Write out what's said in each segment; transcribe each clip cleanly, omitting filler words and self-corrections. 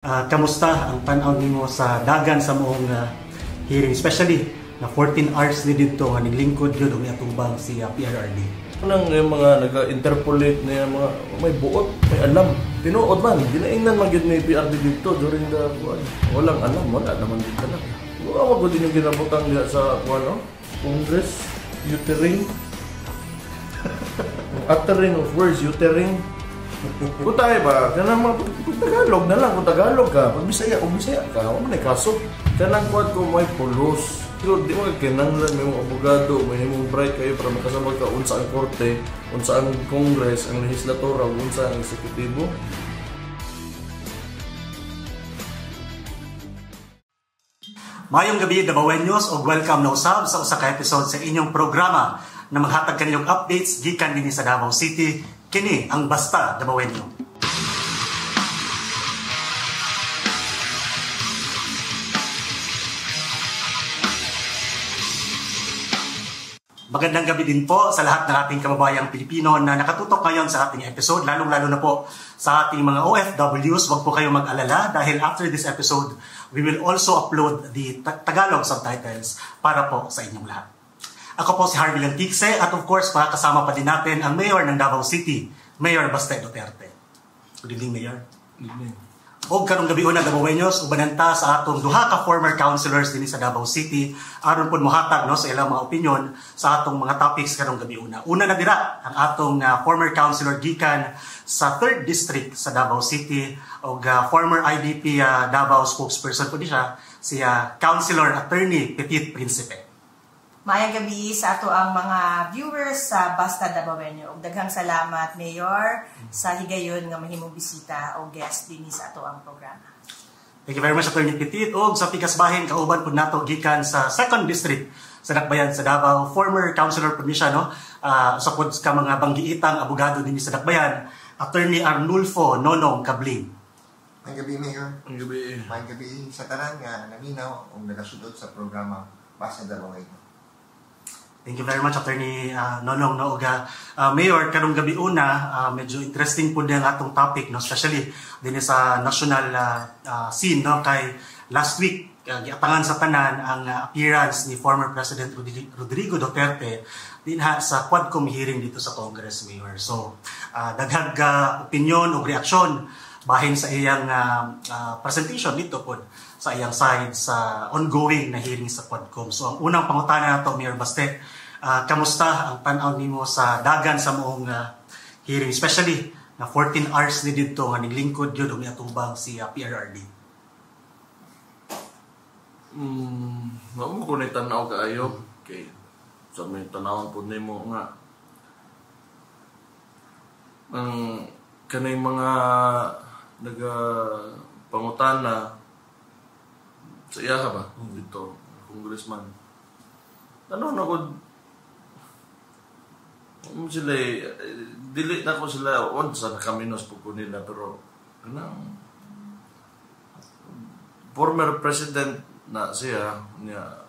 Kamusta ang tanaw nimo sa dagan sa moong hearing, especially na 14 hours ni dito nga niglingkod yun ang atubang si PRRD. Nang mga nag-interpolate na mga may buot, may alam. Tinuod man, ginaingnan magyud ni PRD dito during the walang alam, wala naman din talaga. Wala ko din yung ginabutang niya sa Congress, uttering. Uttering of words, uttering. Kung tayo ba, kanang mga Tagalog na lang, kung Tagalog ka, pag Bisaya ka, wala may kaso. Kanang kuwad ko may pulos. Pero di mo kinanglan, may mga abogado, may mga bright kayo para makasabag ka unsa ang korte, unsa ang Congress, ang legislatura, unsa ang eksekutibo. Mayong gabi, Dabawenyos, o welcome na usab sa usa ka episode sa inyong programa na maghatag kaninyong updates gikan dinhi sa Davao City. Kini ang Basta Dabawenyo. Magandang gabi din po sa lahat ng ating kababayang Pilipino na nakatutok ngayon sa ating episode, lalong-lalo na po sa ating mga OFWs. Huwag po kayong mag-alala dahil after this episode, we will also upload the Tagalog subtitles para po sa inyong lahat. Ako po si Harvey Lanticse at of course makakasama pa din natin ang Mayor ng Davao City, Mayor Baste Duterte. Good evening, Mayor. Good evening. O karong gabi una Dabawenyos, ubananta sa atong duha ka former councilors din sa Davao City aron pud mohatag sa ilang mga opinion sa atong mga topics karong gabi una. Una na dira ang atong former councilor gikan sa 3rd District sa Davao City o former IDP Davao spokesperson po siya, si Councilor Attorney Petit Principe. Maayong gabi sa ato ang mga viewers sa Basta Dabawenyo. Daghang salamat, Mayor, sa higayon nga mahimong bisita o guest din sa ato ang programa. Thank you very much, Attorney Petit. O sa Pigasbahin, kauban po nato gikan sa 2nd District sa Dakbayan sa Davao. Former councilor po niya, no? Sa po ka mga banggiitang abogado din sa Dakbayan, Attorney Arnulfo Nonong Cabling. May gabi, Mayor. Ang gabi. May gabi sa tanan nga naminaw o nagasunod sa programa Basta Dabawenyo. Thank you very much, Attorney Nonong Nooga. Mayor, karong gabi una, medyo interesting po din ang atong topic, no? Especially din sa national scene, no? Kay last week, giatangan sa tanan ang appearance ni former President Rodrigo Duterte din sa Quadcom hearing dito sa Congress, Mayor. So, daghang opinion o reaksyon bahin sa iyang presentation dito po sa iyang side sa ongoing na hearing sa Quadcom. So ang unang pangutana nato, Mayor Baste, kamusta ang tanaw nimo sa dagan sa moong hearing, especially na 14 hours ni dito nga niglingkod yun ang atubang si PRRD? Mao ko ni tanaw kaayo kay sa may tanawon pud nimo nga ang kanay mga pangutana sa iya ba dito congressman tanong na ko sila dili na ko sila sa nakaminos po ko nila pero kanang former president na siya niya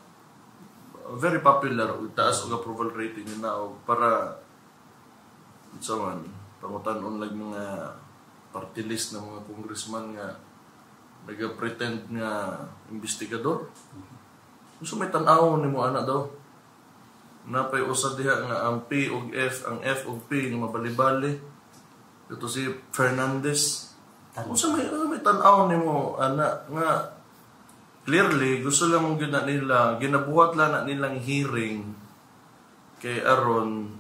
very popular taas og approval rating niya o para sa man pangutan-on lang mga party list ng mga congressman nga nag-pretend nga investigador. So may tanaw ni mo ana daw. Napay usa diha nga ang P ug F, ang F ug P nga mabalibali. Ito si Fernandez. So may tanaw ni mo ana nga clearly gusto lang mong nila ginabuhat lang na nilang hearing kay aron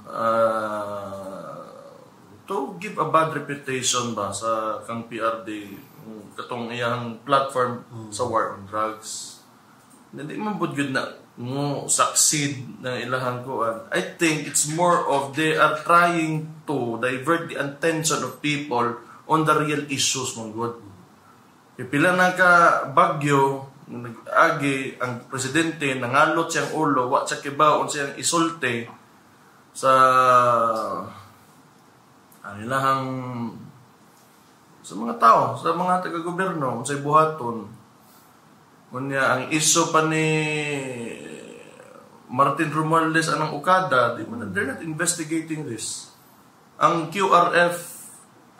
to give a bad reputation ba sa kang PRD katong iyang platform sa war on drugs. Hindi man pud gyud na mo succeed na ilahang kuan. I think it's more of they are trying to divert the attention of people on the real issues mong god. Pila na ka bagyo nag-agi ang presidente nangalot siyang ulo wa siya kibaw siyang isulti sa ilahang sa mga tao, sa mga taga-gobyerno, sa buhaton. Kunya ang iso pa ni Martin Romualdez anang Okada, they're not investigating this. Ang QRF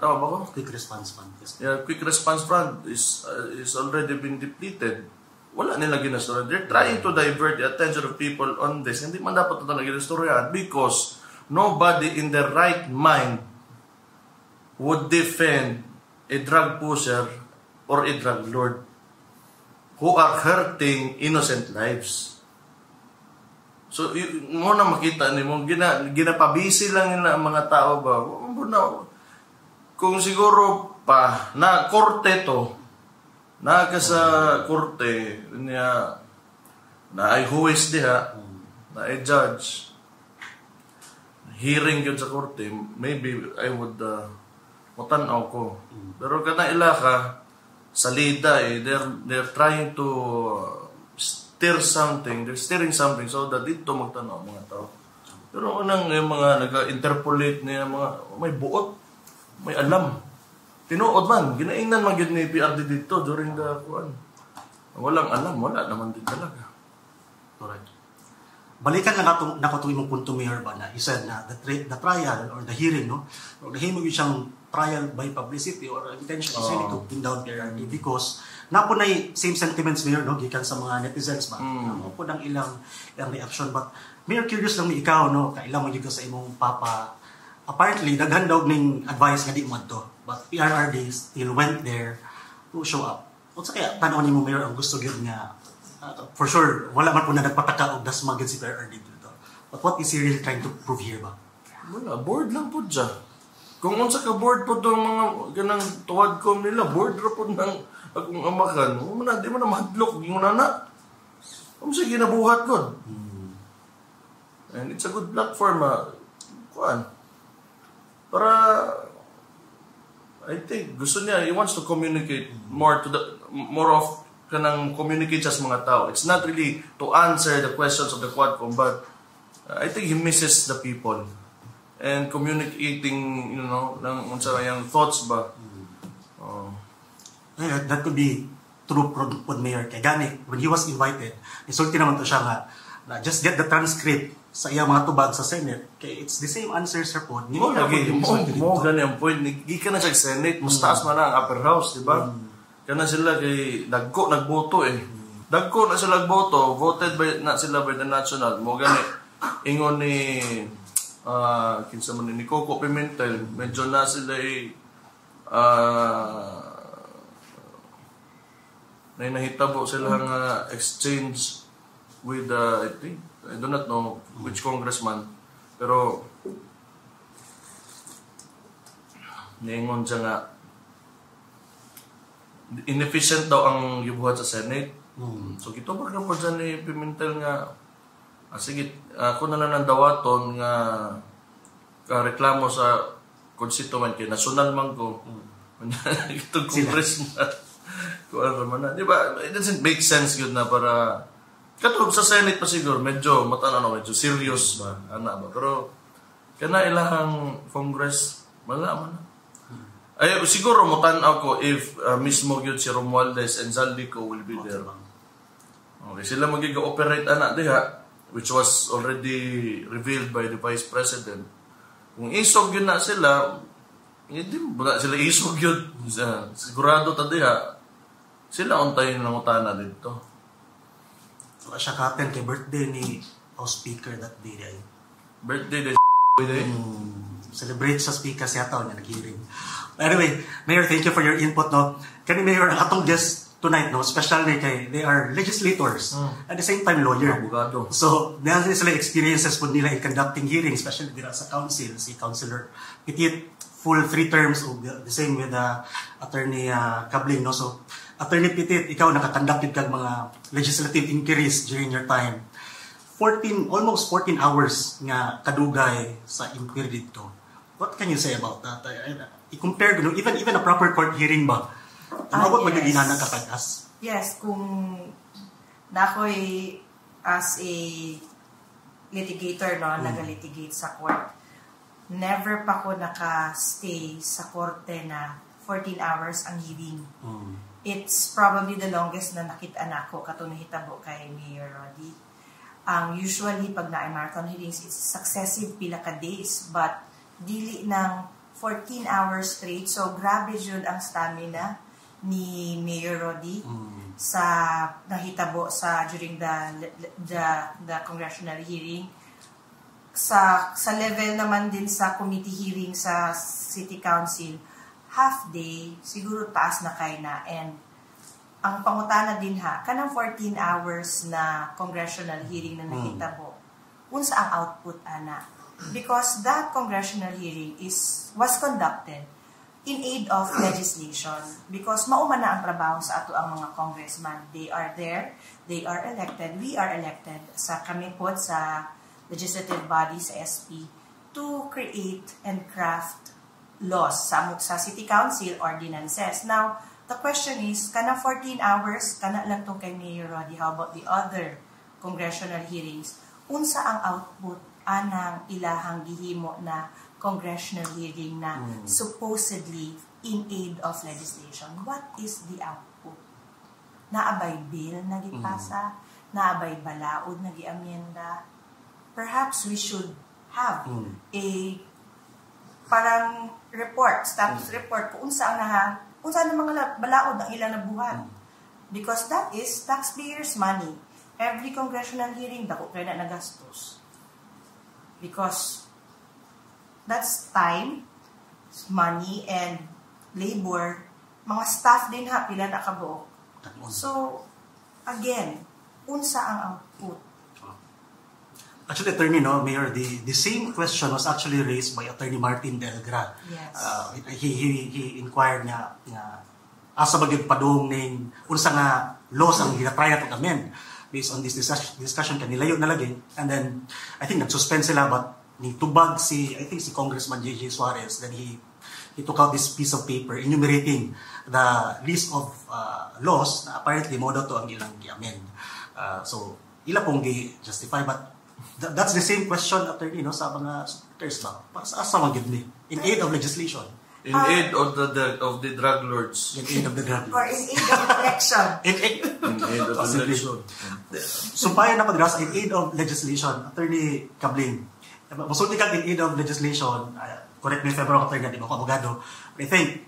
Tama ba ko? Quick response fund. Yes. Yeah, quick response fund is already been depleted. Wala nila ginastorya. They're trying to divert the attention of people on this. Hindi man dapat ito na ginastorya because nobody in their right mind would defend a drug pusher or a drug lord who are hurting innocent lives. So, mo na makita ni mo, ginapabisi lang nila ang mga tao ba? Kung siguro pa, na korte to, na sa korte, niya, na ay huwis diha, na ay judge, hearing yun sa korte, maybe I would, matanaw ko. Pero kana ilaka, salida they're trying to they're steering something so that dito magtanaw mga tao. Pero unang yung mga nag-interpolate niya mga may buot, may alam. Tinuod man, ginaingnan man gyud ni PRD dito during the kuan. Walang alam, wala naman din talaga. Correct. Balikan lang nako itong imong punto, Mayor, ba na isa na the trial or the hearing, no? O nahimo gyud siyang trial by publicity or intention is really to pin down PRD because napo na same sentiments, Mayor, no? Gikan sa mga netizens ba? Napo ng ilang reaction. But Mayor, curious lang ni ikaw, no? Kailan mo gyud sa imong papa. Apparently, naghandog ning advice nga di mo to. But PRRD still went there to show up. Unsa kaya tanaw nimo, Mayor, ang gusto gyud nga for sure, wala man po na nagpataka og das magid si PRRD dito. But what is he really trying to prove here ba? Wala, board lang po dyan. Kung unsa ka board po itong mga ganang tuwad ko nila, board ra po ng akong amakan, di mo na mahadlok, yung nana. Kung sige, nabuhat ko. And it's a good platform, kuan. Para, I think, gusto niya, he wants to communicate more of kanang communicate sa mga tao. It's not really to answer the questions of the Quadcom, but I think he misses the people and communicating, ng unsa yung thoughts ba. That could be true for Mayor kay gani when he was invited. Isulti naman to siya nga na just get the transcript sa iyang mga tubag sa Senate kay it's the same answer sir po. Mo gani ang point gikan na sa Senate, mas taas man ang upper house, di ba? Kana sila kay nagboto Dagko na sila nagboto, voted na sila by the national. Mo gani ingon ni kinsa man ni Coco Pimentel, medyo na sila nahitabo sila nga exchange with I do not know which congressman, pero ningon siya nga inefficient daw ang gibuhat sa Senate. So gito ba po dyan ni Pimentel nga sige, ako na lang ang dawaton nga reklamo sa constituent kay national man ko. Itong congressman. Kuan man na. Di ba? It doesn't make sense yun na para katulog sa Senate pa siguro medyo medyo serious ba ba, pero kana ilahang Congress wala man. Ay, siguro mo tanaw ko if mismo gyud si Romualdez and Zaldico will be there. Okay, sila magiga-operate diha, which was already revealed by the Vice President. Kung isog yun na sila, hindi mo sila isog yun. Sigurado diha, sila untayin ng utana dito. So, siya kapen kay birthday ni House Speaker that day. Birthday de celebrate sa speaker siya taon niya nag-hearing. Anyway, Mayor, thank you for your input, no? Kani Mayor, atong guest tonight, no? Especially kay they are legislators, at the same time lawyer. Abogado. So, dahil sila experiences po nila in conducting hearings, especially dira sa council, si Councilor Petit, full 3 terms, the same with Attorney Cabling, no? So, Attorney Petit, ikaw nakakonduct kag mga legislative inquiries during your time. Almost 14 hours nga kadugay sa inquiry dito. What can you say about that? I-compare, even a proper court hearing ba? Umabot magiging nakakatas? Yes, kung nakoy as a litigator, nag-litigate sa court, never pa ko naka-stay sa korte na 14 hours ang hearing. It's probably the longest na nakita na ko katong nahitabo kay Mayor Roddy. Usually, pag na-marathon hearings, it's successive pila ka days, but dili ng 14 hours straight. So, grabe yun ang stamina ni Mayor Rodi sa nahitabo sa during the congressional hearing. Sa level naman din sa committee hearing sa City Council, half day, siguro taas na kay na. And ang pangutana din kanang 14 hours na congressional hearing na nahitabo, unsa ang output ana? Because that congressional hearing was conducted in aid of legislation. Because mauma na ang trabaho sa ato ang mga congressman. They are there, they are elected, we are elected sa kami po sa legislative body sa SP to create and craft laws sa City Council ordinances. Now, the question is, kana 14 hours, kana lang to kay Mayor Rodi, how about the other congressional hearings? Unsa ang output anang ilahang gihimo na congressional hearing na supposedly in aid of legislation? What is the output? Naabay bill na gipasa? Naabay balaod na giamyenda? Perhaps we should have a parang report, status report kung unsa ang mga balaod ang ilang nabuhat. Because that is taxpayers' money. Every congressional hearing, dako kayo na nagastos. Because that's time, money, and labor. Mga staff din pila na kabuok. So, again, unsa ang output? Actually, Attorney, Mayor, the same question was actually raised by Attorney Martin Delgra. Yes. He inquired nga asa bagyod padung ning unsa nga laws ang ginatry to amend based on this discussion kanilayo na lagi, and then I think nag-suspend sila, but ni tubag si Congressman J.J. Suarez, then he took out this piece of paper enumerating the list of laws na apparently modo to ang ilang gi-amend. So ila pong gi-justify, but that's the same question, Attorney, sa mga supporters ba? Para sa asa magyud ni in aid of legislation. In aid of the drug lords. In aid of the drug Or in aid of election. In aid of election. Sumpayan na padrasa in aid of legislation, Attorney Cabling. Masulti kang in aid of legislation, correct me if ever ako, Attorney, di ba ako abogado. I think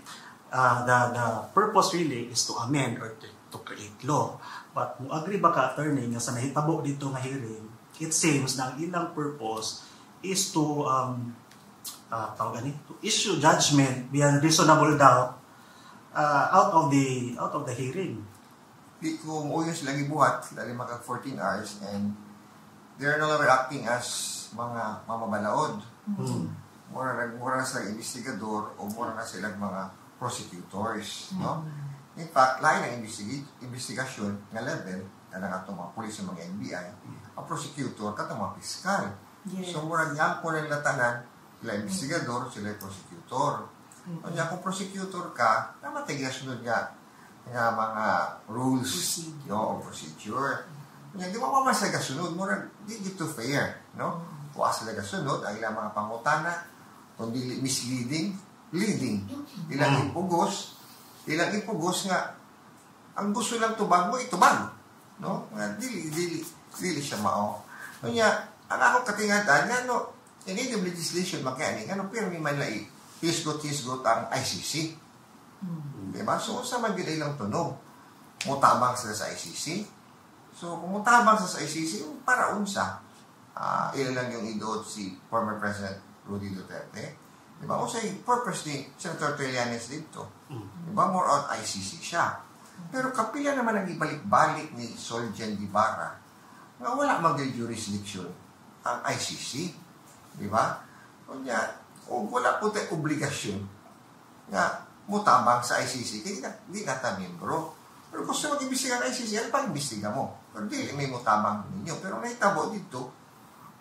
the purpose really is to amend or to create law. But mo agree ba ka, Attorney, nga sa nahitabo dito nga hearing, it seems na ang ilang purpose is to to issue judgment beyond reasonable doubt out of the hearing. Di ko mo sila gibuhat, dali maka 14 hours, and they're no longer acting as mga mamabalaod. Mura sila investigador o mura na sila mga prosecutors, no? In fact, lain ang investigasyon nga level na nga mga pulis ng mga NBI, ang prosecutor katong mga piskal. Yes. So mura niya po ng latanan, sila investigador, sila prosecutor. Kanya kung prosecutor ka, namatay sunod nga mga rules o procedure. Kanya di mo mamasa kasunod, mura di dito fair, no? Kuha sila kasunod, ang ilang mga pangutana, kundi misleading, leading. Ilang ipugos nga, ang gusto lang tubag mo, itubag. No? Dili siya mao. Kanya, ang akong katingatan, in aid of legislation, makianing, pero may man na hisgot ang ICC. Diba? So, sa man yun ay lang tunog. Mutabang sila sa ICC. So, kung mutabang sila sa ICC, para unsa. Ilan lang yung idot si former President Rudy Duterte. Diba? O sa purpose ni Senator Trillanes dito. Diba? More on ICC siya. Pero kapila naman ang ibalik-balik ni Soljan Ibarra nga wala mag-jurisdiction ang ICC. Diba? Kunya, wala po tayo obligasyon nga mutabang sa ICC, kaya di nata membro. Pero gusto mag-imbestiga ng ICC, ano pang imbestiga mo? Pero di, may mutabang ninyo. Pero nahitabo dito,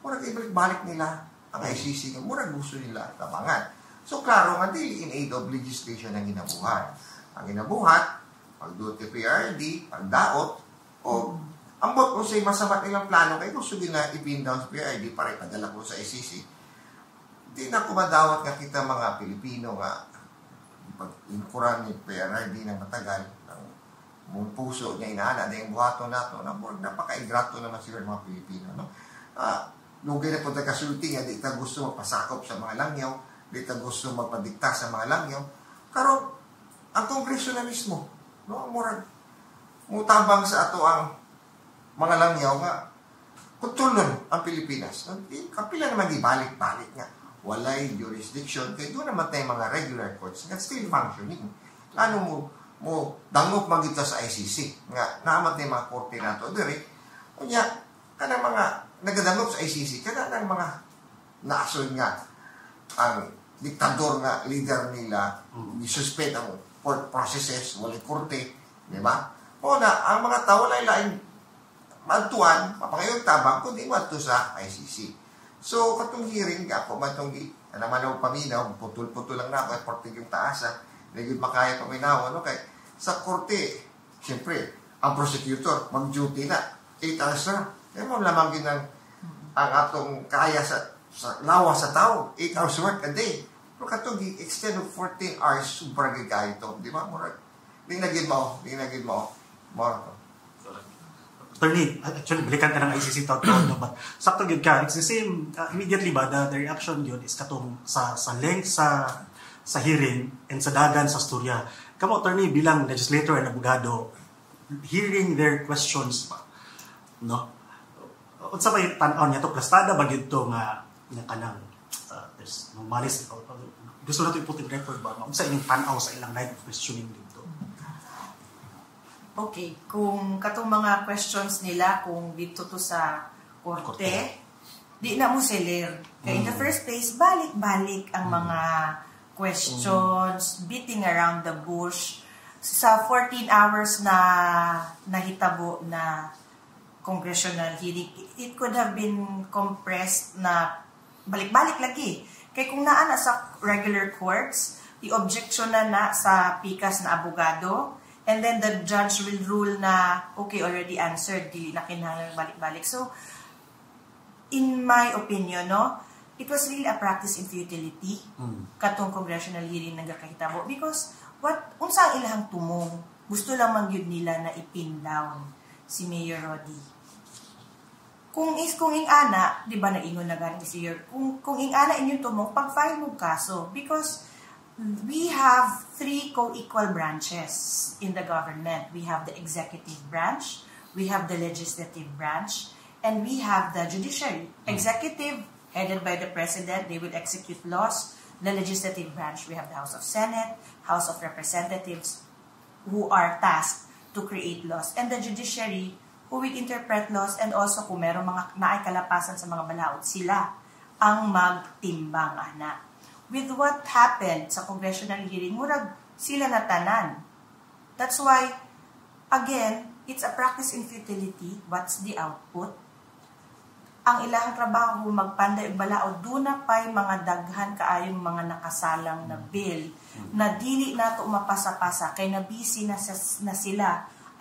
murag ibalik-balik nila ang ICC, murag gusto nila tabangan. So, klaro nga, di in aid of legislation ang ginabuhat. Ang ginabuhat, pagduot kay PRD, pagdaot, o ambot kung sa'yo masama nilang plano, kayo gusto nila ipin down sa PRD para ipadala ko sa ICC. Di na kumadawat nga kita mga Pilipino nga pag-inkuran ni PRD ng matagal, ng puso niya inaana, na yung buhato nato, napaka-igrato naman sila mga Pilipino. No? Lugay na po kasulti nga, di ta gusto mapasakop sa mga langyaw, di ta gusto magpadikta sa mga langyaw. Karon ang Kongreso na mismo, no, murag mutabang sa ato ang mga langyaw nga kontrolon ang Pilipinas. Kapila naman ibalik-balik nga. Walay jurisdiction. Kaya doon naman tayo mga regular courts nga still functioning. Ano mo dangop magita sa ICC. Nga, naamat na yung mga korte na ito. Diri, kunya, kanang mga nagadangop sa ICC, kanang mga naason nga ang diktador nga leader nila, isuspend ang court processes, walay korte, di ba? O na, ang mga tao lain-lain maatuan, mapangayong tabang, kundi maatu sa ICC. So, katong hearing ako, matong naman ako paminaw, putol-putol lang na ako, at porting yung taasa, naging makaya paminaw, ano, kay sa korte, siyempre, ang prosecutor, mag-duty na, 8 hours na. Kaya mo lamang ang atong kaya sa lawa sa tao, 8 hours work a day. Pero katong extend of 14 hours, super gagaya ito, di ba? Murag, di naging mo. Attorney, actually, balikan ka ng ICC taon-taon, no? But sakto yun ka, it's the same, immediately ba, the reaction yun is katong sa length sa hearing and sa dagan sa storya. Kamo, attorney, bilang legislator and abogado, hearing their questions ba, no? Unsa ba yung tan-aw niya to, plastada ba yun to nga kanang, there's no malice, gusto na ito i-put in record ba, unsa yung tan-aw sa ilang night of questioning dito? Okay, kung katong mga questions nila, kung dito to sa korte, di na mo seller. Kaya in the first place, balik-balik ang mga questions, beating around the bush. Sa 14 hours na nahitabo na congressional hearing, it could have been compressed na balik-balik lagi. Kaya kung naana sa regular courts, i-objection na sa pikas na abogado, and then the judge will rule na, okay, already answered, di na kinahanglan balik-balik. So, in my opinion, no, it was really a practice in futility, katong congressional hearing nagkakahitabo. Because, unsa ang ilahang tumong, gusto lang magyud nila na ipin down si Mayor Rodi. Kung ing-ana, di ba naingon na galing si Mayor, kung ing-ana inyong tumong, pag-file mo kaso. Because, we have 3 co-equal branches in the government. We have the executive branch, we have the legislative branch, and we have the judiciary. Executive, headed by the president, they will execute laws. The legislative branch, we have the House of Senate, House of Representatives, who are tasked to create laws. And the judiciary, who will interpret laws, and also kung merong mga naikalapasan sa mga balaod, sila ang magtimbang, ana. With what happened sa congressional hearing, murag sila natanan. That's why, again, it's a practice in futility. What's the output? Ang ilahang trabaho, magpanday og balaod, doon na pa'y mga daghan kaayong mga nakasalang na bill na dili na ito mapasa-pasa kay nabisi na sila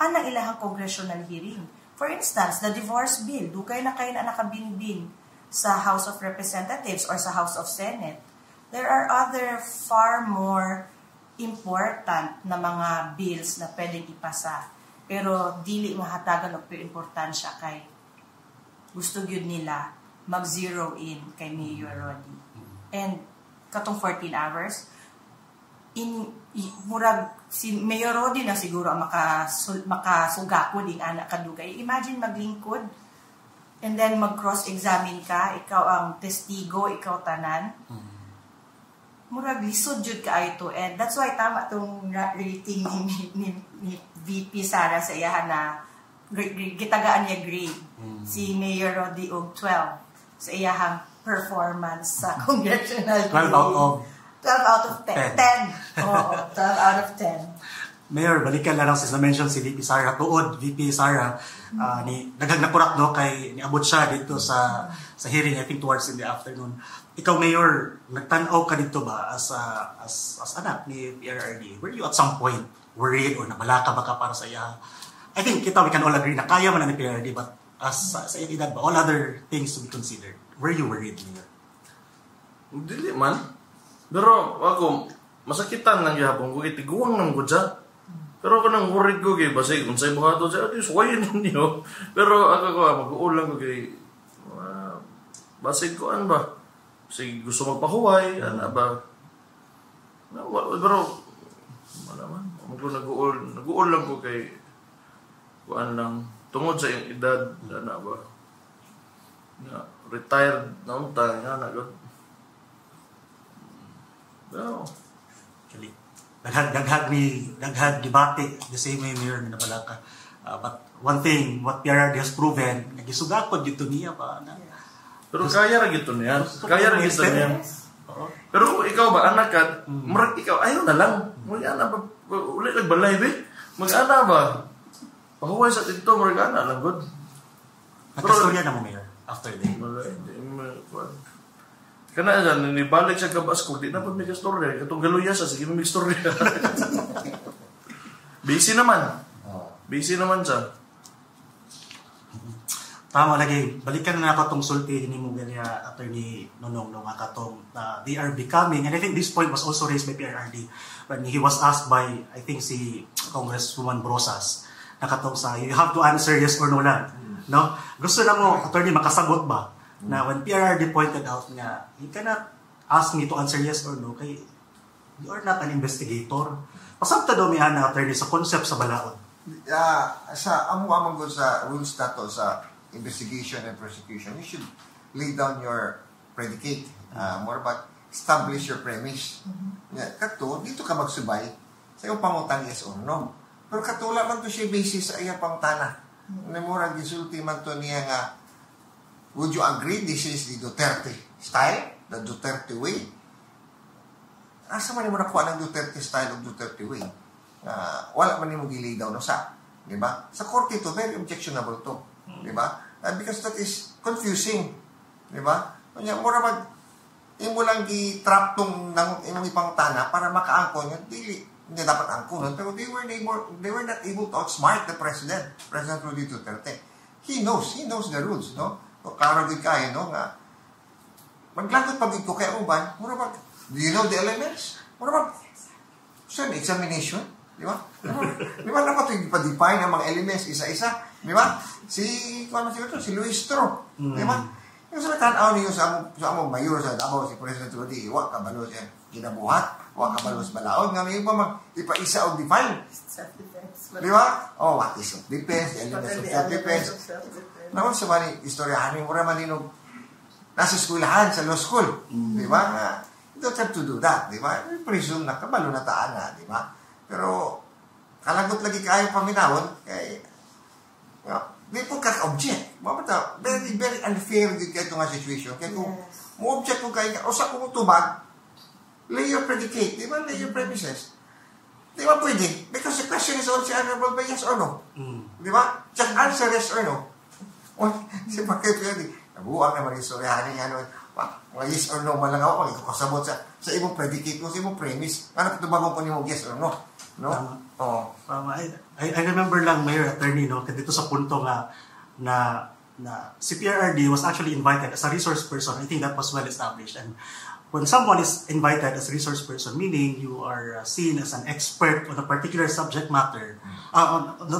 ang ilahang congressional hearing. For instance, the divorce bill, dugay na kayo na nakabinbin sa House of Representatives or sa House of Senate. There are other far more important na mga bills na pwedeng ipasa. Pero dili mahatagan og importansya kay gusto gyud nila mag-zero in kay Mayor Rodi. And katong 14 hours, murag si Mayor Rodi na siguro ang makasugako din anak kadugay. Imagine maglingkod and then mag-cross-examine ka, ikaw ang testigo, ikaw tanan. Murag lisod jud kaayo to, and that's why tama tong rating ni VP Sara sa iyahan na gitagaan niya grade si Mayor Rodi og 12 sa iyahang performance sa congressional 12 out of 10. Oo, 12 out of 10. Mayor, balikan lang sa mention si VP Sara. Tuod, VP Sara, nagagnakurak, no, kay niabot siya dito sa hearing, I think towards in the afternoon. Ikaw, Mayor, nagtanaw ka dito ba as anak ni PRRD? Were you at some point worried or nabalaka ba ka para sa iya? I think we can all agree na kaya man na ni PRRD, but as sa edad ba, all other things to be considered, were you worried, Mayor? Dili man. Pero ako, masakitan lang gihapon ko, itiguang nang ko dyan. Pero ako nang worried ko kay basig, kung sa'yo buhato dyan, at least wayan ninyo. Pero ako ko, mag-uulang ko kay, basig ko, ano ba? sige gusto magpahuway, ano ba? Pero, malaman, nag-uol lang ko kay kuan lang, tungod sa iyong edad, ano ba? Retired na unta, nga na, God. No. Actually, daghag debate the same way Mayor na pala ka. But one thing, what PRRD has proven, nagisugakod dito niya pa na. Pero kaya ra gito niya. Kaya ra gito niya. Pero kung ikaw ba anak ka, murag ikaw ayaw na lang. Mag-ana ba ulit nagbalay ba? Mag-ana ba? Pahuway sa dito murag ana lang god. Nagkastorya na mo Mayor after day. Kana dyan, nibalik siya kabasko, di na pa may kastorya. Katong galuya siya, sige may istorya. Busy naman. Busy naman siya. Tama lagi. Balikan na ako itong sulti ni mo ganyan Attorney Nonong nung akatong they are becoming, and I think this point was also raised by PRRD when he was asked by, I think si Congresswoman Brosas, nakatong sa, you have to answer yes or no lang. No? Gusto na mo, Attorney, makasagot ba? Na when PRRD pointed out nga, you cannot ask me to answer yes or no kay you are not an investigator. Pasabta daw mihan na Attorney sa concept sa balaod. Sa among good sa rules nato sa investigation and prosecution, you should lay down your predicate. More about establish your premise. Kato, dito ka magsubay sa iyong pangutang yes or no. Pero katula man to siya basis sa iyong pangutana. Murag gisulti man to niya nga, would you agree this is the Duterte style? The Duterte way? Asa man mo nakuha ng Duterte style o Duterte way? Wala man mo gilay daw no sa. Diba? Sa korte ito, very objectionable to. Diba? Because that is confusing. Diba? Kanya, mura mag, imo lang gi-trap tong imong ipangtana para makaangkon yun. Hindi dapat angkon. Pero they were not able to outsmart the President Rudy Duterte. He knows the rules, no? Klaro gid kayo, no? Nga, maglagot pag ito kay uban, mura mag, do you know the elements? Mura mag, so an examination, di ba? Di ba dapat yung ipa-define ang mga elements isa-isa? Di ba? Si Luis Stro, di ba? Yung sa tanaw niyo sa among mayor sa Davao, si President Rudy, wa kabalo siya ginabuhat, wa kabalo sa balaod, nga may iba mag ipa-isa o define. Di ba? Oh, what is self-defense, the elements of self-defense. Naman sa mani, istoryahan yung mura maninog nasa skulahan, sa law school. Di ba? You don't have to do that, di ba? Presume na kabalo na taan na, di ba? Pero, kalagot lagi kayo paminawon, kay, di po kaka-object. Mabata, very, very unfair din kayo itong situation. Kaya kung mo-object mo kayo, o sa kung tubag, lay your predicate, di ba? Lay your premises. Di ba pwede? Because the question is also answerable by yes or no. Di ba? Just answer yes or no. Si Bakit pwede? Nabuang naman yung storyahan niya, mga yes or no man lang ako, ikakasabot sa imong predicate mo, sa imong premise. Ano tubagon ko niyo yes or no? No? Oo. I remember lang, Mayor Attorney, no, dito sa punto nga na si PRRD was actually invited as a resource person. I think that was well established. And when someone is invited as a resource person, meaning you are seen as an expert on a particular subject matter,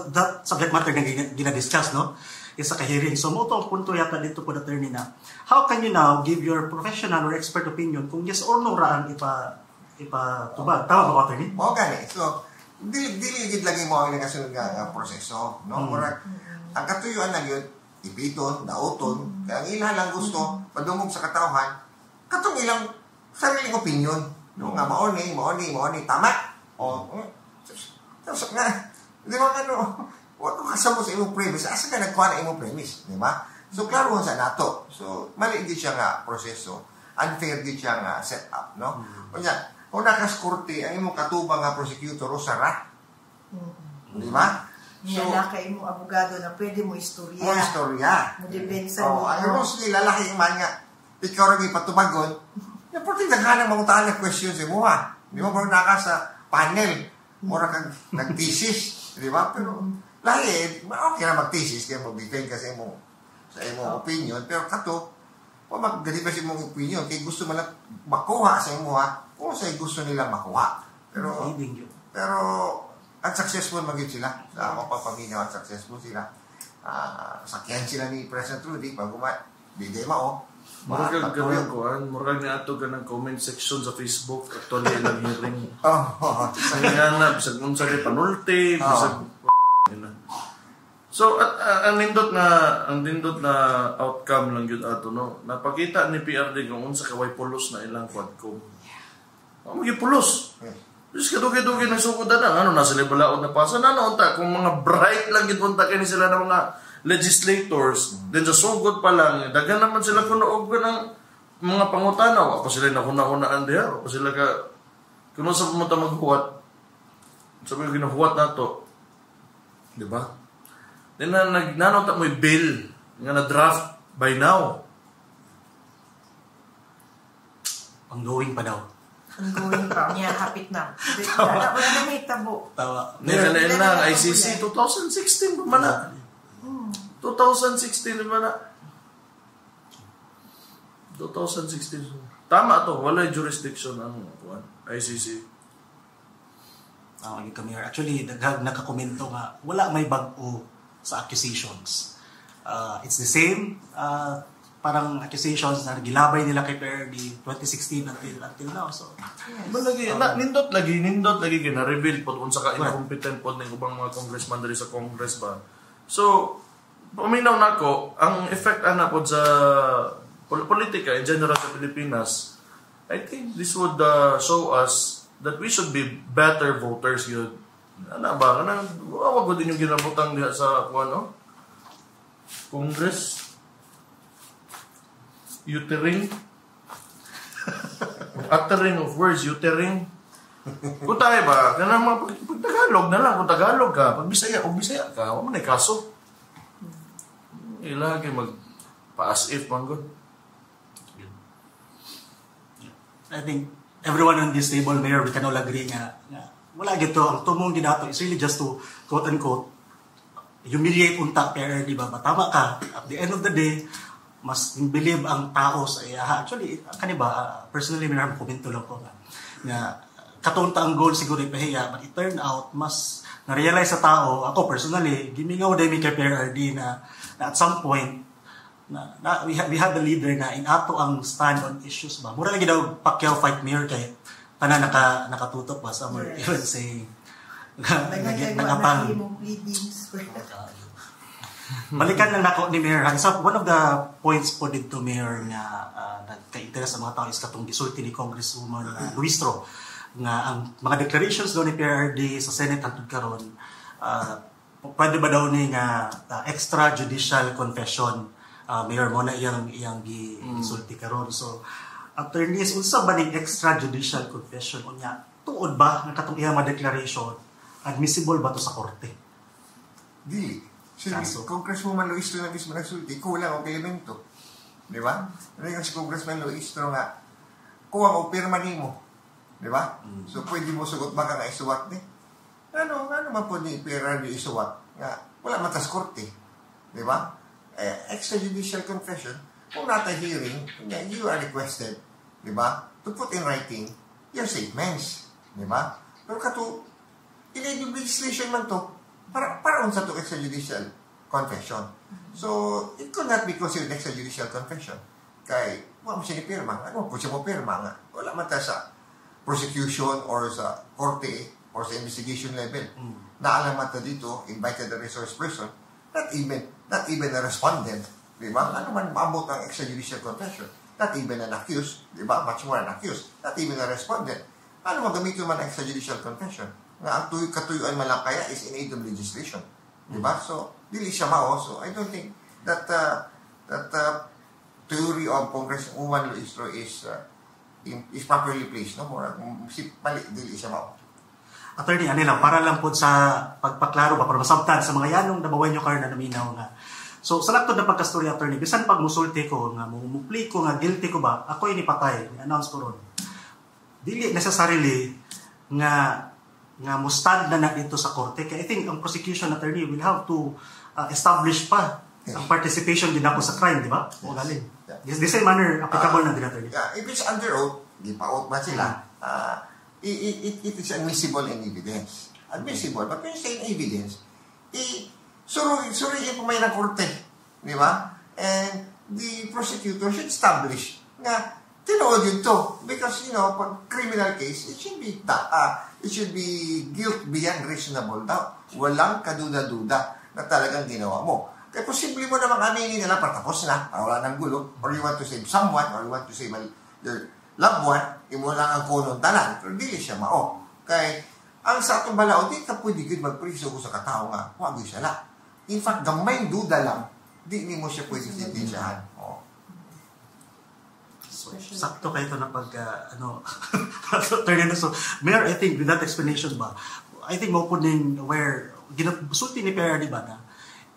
that subject matter na ginadiscuss, no? Isa ka hearing. So, mo ito ang punto yata dito po, Attorney, na how can you now give your professional or expert opinion kung yes or no raan ipatubag? Tama ba, Attorney? Oo, gani. So, diligid lagi mo ang nakasunod nga proseso. No? Ang katuyuan lang yun, ipiton, dauton, kaya ang ilang lang gusto, padungog sa katauhan, katong ilang sariling opinion. No? Nga, maoni, tama. O, tapos nga, di ba wala ko kasamo sa imong premise. Asa ka nagkuha na imong premise, di ba? So, klaro sa nato. So, mali di siya nga proseso. Unfair di siya nga set up, no? Kunya, kung nakaskurti, ang imong katubang nga prosecutor o sara. Di ba? So, naka imong abogado na pwede mo istorya. Mo istorya. Mo depensa mo. Ang mostly lalaki man nga, ikaw rin ipatubagon, yung pati naghanang mangutahan ng question sa mo, ha? Di ba? Kung naka sa panel, mura kang nag-thesis, di ba? Pero, lahi, okay na mag-thesis, kaya mag-defend ka sa imong opinion, pero kato, mag-ganit pa sa imong opinion, kaya gusto mo lang makuha sa imo, ha? Kung sa'yo gusto nilang makuha. Pero, unsuccessful maging sila. Sa mga pamilya, unsuccessful sila. Sakyan sila ni President Rudy, pag bigay mo, Murag ni ato ka ng comment section sa Facebook actually ilang hearing. Sa nga bisag unsa di panulti, bisag So ang nindot na outcome lang gyud ato no. Napakita ni PRD kung unsa ka way pulos na ilang quadcom. Amo gi pulos. Just kadugi-dugi na sukodan na ano na sila balaod na pasa na unta kung mga bright lang gid unta kini sila na mga legislators, then sa sugod pa lang, dagan naman sila kunoog ng mga pangutana, pa sila nakuna-kunaan diha, pa sila ka, kung sa pumunta maghuwat, sabi ko ginahuwat na to, di ba? Then nagnanong mo yung bill, nga na-draft by now. Ongoing pa daw. Ongoing pa, niya, hapit na. Wala na may tabo. Tawa. Nila na, ICC 2016 pa man na. 2016 naman na. 2016. Tama to. Wala jurisdiction ang ICC. Kami actually, nakakomento nga, wala may bago sa accusations. It's the same parang accusations na gilabay nila kay PRD 2016 until now. So, nindot lagi gina-reveal po kung saka incompetent po ng ubang mga congressman dali sa Congress ba. So, paminaw na ako, ang effect po sa politika in general sa Pilipinas, I think this would show us that we should be better voters yun. Ano ba? Wag ko din yung ginabutang diha sa Congress. Uttering. Uttering of words, uttering. Kung tayo ba, pag Tagalog na lang, kung Tagalog ka, pag Bisaya ka, wala mo na kaso. Ilagi magpa-as if man good. I think everyone on this table, Mayor, we can all agree nga wala gito ang tumong ginato is really just to quote unquote humiliate unta PRD ba tama ka at the end of the day mas believe ang tao sa iya. Actually kani ba personally may komento lang ko nga katunta ang goal siguro ipahiya but it turned out mas na-realize sa tao ako personally gimingaw dai mi kay PRD na at some point we have the leader na inato ang stand on issues ba mura lagi daw Pacquiao fight Mayor kay tanan nakatutok ba somewhere even saying nagapang balikan lang nako ni Mayor so one of the points po dito Mayor nga nagka-interest sa mga tao is katong gisulti ni Congresswoman Luistro nga ang mga declarations daw ni PRD sa Senate hangtod karon pwede ba daw ni nga extrajudicial confession Mayor mo na iyang gisulti karon so attorneys unsa ba ning extrajudicial confession unya tuod ba nga katong iyang declaration admissible ba to sa korte? Dili. So, Congresswoman Luistro na mismo nagsulti, kulang og elemento. Di ba? Ano si Congressman Luistro nga, kuwang og pirma nimo. Di ba? So, pwede mo sugot baka nga isuwat ni. Ano man po ni PRD isuwat? Nga, wala matas korte. Di ba? Extrajudicial confession, kung nata hearing, you are requested, di ba? To put in writing your statements. Di ba? Pero kato, in legislation man to, para unsa to extrajudicial confession. So, it could not be considered extrajudicial confession. Kay, wala mo siya ni pirma. Ano po siya mo pirma nga? Wala man ta sa prosecution or sa korte or sa investigation level. Naalaman ta dito, invited the resource person, not even a respondent. Di ba? Ano man maabot ang extrajudicial confession? Not even an accused. Di ba? Much more an accused. Not even a respondent. Ano magamitin man ang extrajudicial confession? Nga ang katuyuan malakaya is in aid of legislation. Diba? So, dili siya mao. So, I don't think that theory of Congresswoman Luistro is properly placed. No? Mali, dili siya mao. Attorney, para lang po sa pagpaklaro ba, para masabtan sa mga yanong nabawan nyo na naminaw nga. So, sa laktod na pagkastorya, attorney, bisan pag musulti ko, nga mumupli ko, nga guilty ko ba, ako inipatay, announce ko ron. Dili necessarily nga mustad na dito sa korte. Kaya I think ang prosecution attorney will have to establish pa ang participation din ako sa crime, di ba? O galing. The same manner applicable na din attorney. Yeah, if it's under oath, di pa oath ba sila, it is admissible in evidence. Admissible. But when you say in evidence, suriin po may ng korte. Di ba? And the prosecutor should establish nga tinuod yun to. Because, pag criminal case, it should be guilt beyond reasonable doubt. Walang kaduda-duda na talagang ginawa mo. Kaya posible mo namang aminin nila patapos na, wala ng gulo, or you want to save someone, or you want to save your loved one, imo lang ang kunong tanan, pero dili siya mao. Kaya, ang sa atong balaod, di ka pwede good magpriso ko sa katao nga, wag yun siya na. In fact, gamay duda lang, di mo siya pwede sintensyahan. Sakto kayo ito na attorney na. So, Mayor, I think with that explanation ba, I think maupunin where, sulti ni PRD ba na,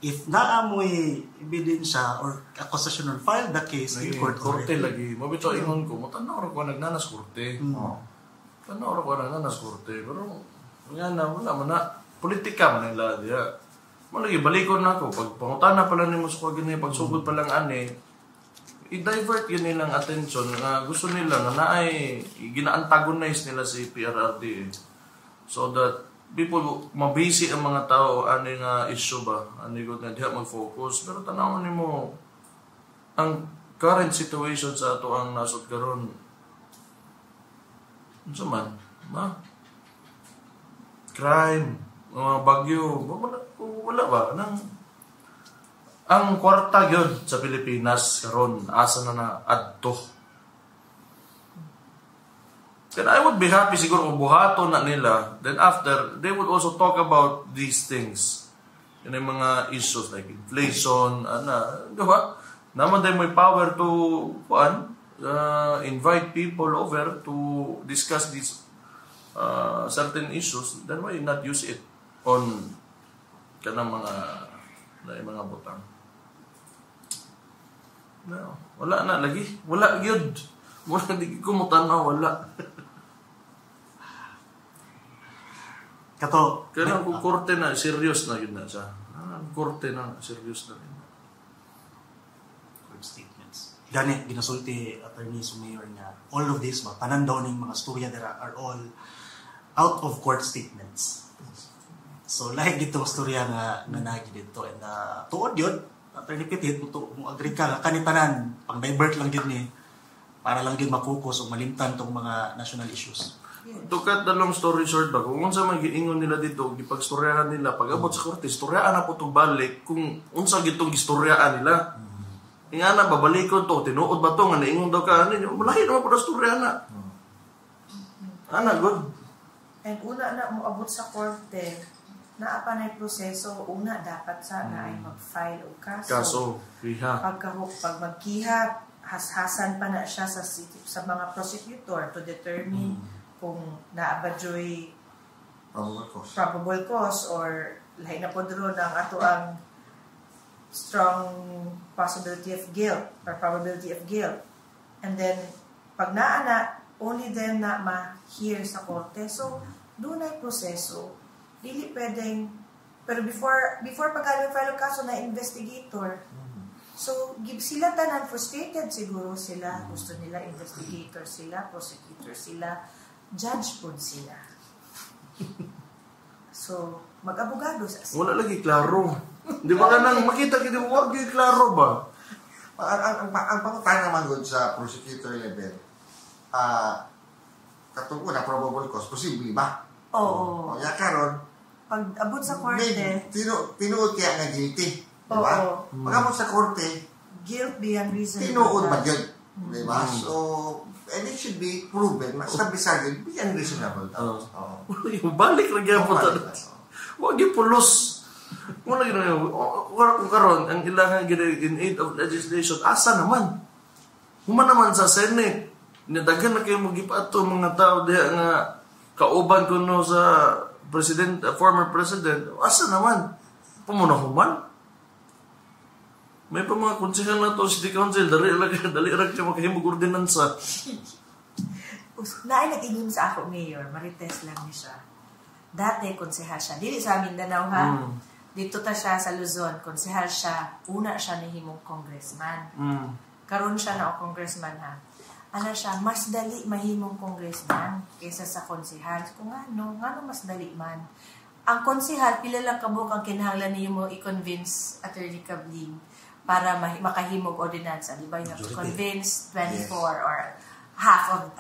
if naamoy ebidensya or accusation or file the case in court korte lagi. Mabito ingon ko, matanaw ko nagnanas korte. Tanaw ko nagnanas korte. Pero, nga na, wala man na, politika man nila diya. Malagi, balikon na ako. Pag pangutana pala ni mo sa kagani, pagsugod pa lang ani, i-divert yun nilang attention na gusto nila na naay gina-antagonize nila si PRRD so that people mabisi ang mga tao ani nga issue ba ani gud na diha mag-focus pero tanawon nimo ang current situation sa ato ang nasod karon unsa man crime mga bagyo wala ba nang ang kwarta yun sa Pilipinas karon asa na adto. And I would be happy siguro kung buhaton na nila. Then after, they would also talk about these things. Yun yung mga issues like inflation, diba? Naman din may power to invite people over to discuss these certain issues. Then why not use it on kanang mga butang? No, wala na lagi. Wala gyud. Wala di ko mo tanaw wala. Kato, kaya kung korte na serious na yun na siya. Korte na serious na rin. Court statements. Gani ginasulti attorney Mayor nga all of this tanan daw ning mga storya dira are all out of court statements. So lahi gitong storya nga nagi dito and tuod yun attorney Petit mo agree ka kanitanan pang divert lang gid ni para lang gid ma-focus o malimtan tong mga national issues. To cut the long story short ba, kung unsa man giingon nila dito, gipagstoryahan nila, pag-abot sa korte, storyaan na po itong balik kung unsa gitong gistoryaan nila. Nga na, babalikon to, tinuod ba to, nga naingon daw ka, malahi naman po na storyahan na. Good. And una na mo abot sa korte, naapa na yung proseso, una dapat sana ay mag-file o kaso. Pag magkiha, hashasan pa na siya sa mga prosecutor to determine kung naabadyoy probable cause or lahi na po doon ang ato ang strong possibility of guilt or probability of guilt. And then, pag naana, only then na ma-hear sa korte. So, doon ay proseso. Dili pwedeng, pero before pag-file ang kaso na investigator, so, sila tanan frustrated siguro sila. Gusto nila investigator sila, prosecutor sila, judge po sila. So, mag-abogado sa sila. Wala lagi klaro. Di ba ka nang makita kita wag yung klaro ba? Ang pangutang naman good sa prosecutor level, katong una, probable cause, posible ba? Oo. Kaya karon, pag abot sa korte, tinuod kaya nga guilty. Diba? Pag-abot sa korte, guilt beyond reasonable tinuod ba yun? Diba? So, and it should be proven, masabisa yun, beyond reasonable doubt. Balik lagi ang punta. Huwag yung pulos. Muna yun, kung karon ang ilangan in aid of legislation, asa naman? Human naman sa Senate, nadagan na kayo mag-ipato mga tao diya nga kauban ko no sa former president, asa naman? Pumuna-human? May pa mga konsehal na to, city council, dali rak siya makahimog ordinansa. Naay nag-ingin sa ako, Mayor, marites lang niya siya. Dati, konsehal siya. Dili sa Mindanao, ha? Dito ta siya sa Luzon, konsehal siya. Una siya nahimong congressman. Karon siya na o congressman, ha? Ano siya, mas dali mahimong congressman kaysa sa konsehal. Kung ano mas dali man. Ang konsehal, pila lang kabuk ang kinahanglan niyo mo i-convince Attorney Cabling para makahimog ordinansa, di ba? You have to Majority. convince 24 or half of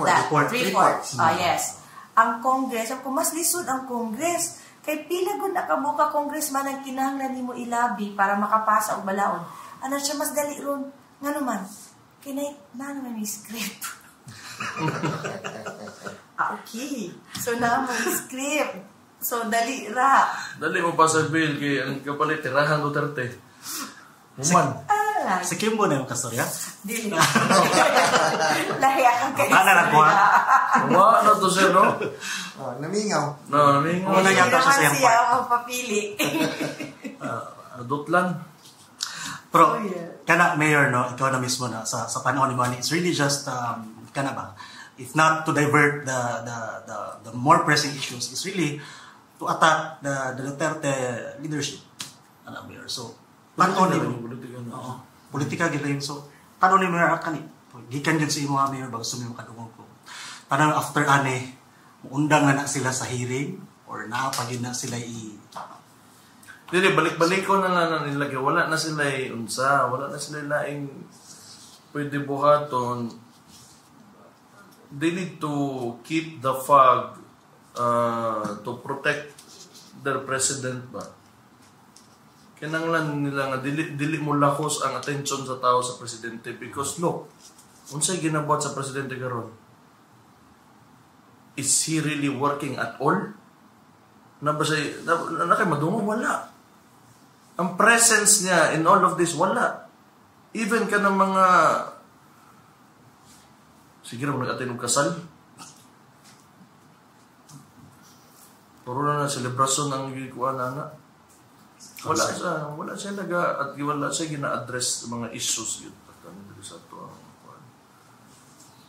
that. Three-fourths. Yes. Ang Congress, kung mas lisod ang Congress, kay pila gud nakabuka congressman ang kinahanglan nimo ilabi para makapasa og balaod. Ano siya mas dali ron? Nga naman, kinay na naman yung script. Okay. So na mo script. So dali ra. Dali mo pa sa bill kay ang kapalit tirahan Duterte. Human. Si Kimbo na yung kastorya. Dili. Lahi akong kayo. Ano na ko, ha? Wa na to sir no? Namingaw. No, ningo. Una Hindi yata siya naman siyang siya ang papili. Dutlan. Pero, Oh, yeah. kana mayor, no, ikaw na mismo na sa panahon ni Manny, it's really just, kana ba, if not to divert the more pressing issues, it's really to attack the Duterte leadership. Ano, mayor. So, paano ni Oo. Politika gila yun. So, paano ni mayor kani? Gikan yun sa imo nga mayor bago sumimo kadungog ko. Tanang after ane, undang na sila sa hearing or naapagin na sila Dili balik-balik ko na lang nila kay wala na sila unsa, wala na sila laing pwede buhaton. They need to keep the fog to protect their president ba. Kinanglan nila nga dili mo lakos ang attention sa tao sa presidente because look, unsay ginabuhat sa presidente karon? Is he really working at all? Na ba siya, na kay madungo? Wala. Ang presence niya in all of this, wala. Even ka ng mga sige na nag-attend ng kasal. Puro na celebration ng gikuan na. Wala siya at wala siya gina-address mga issues yun. Sa to.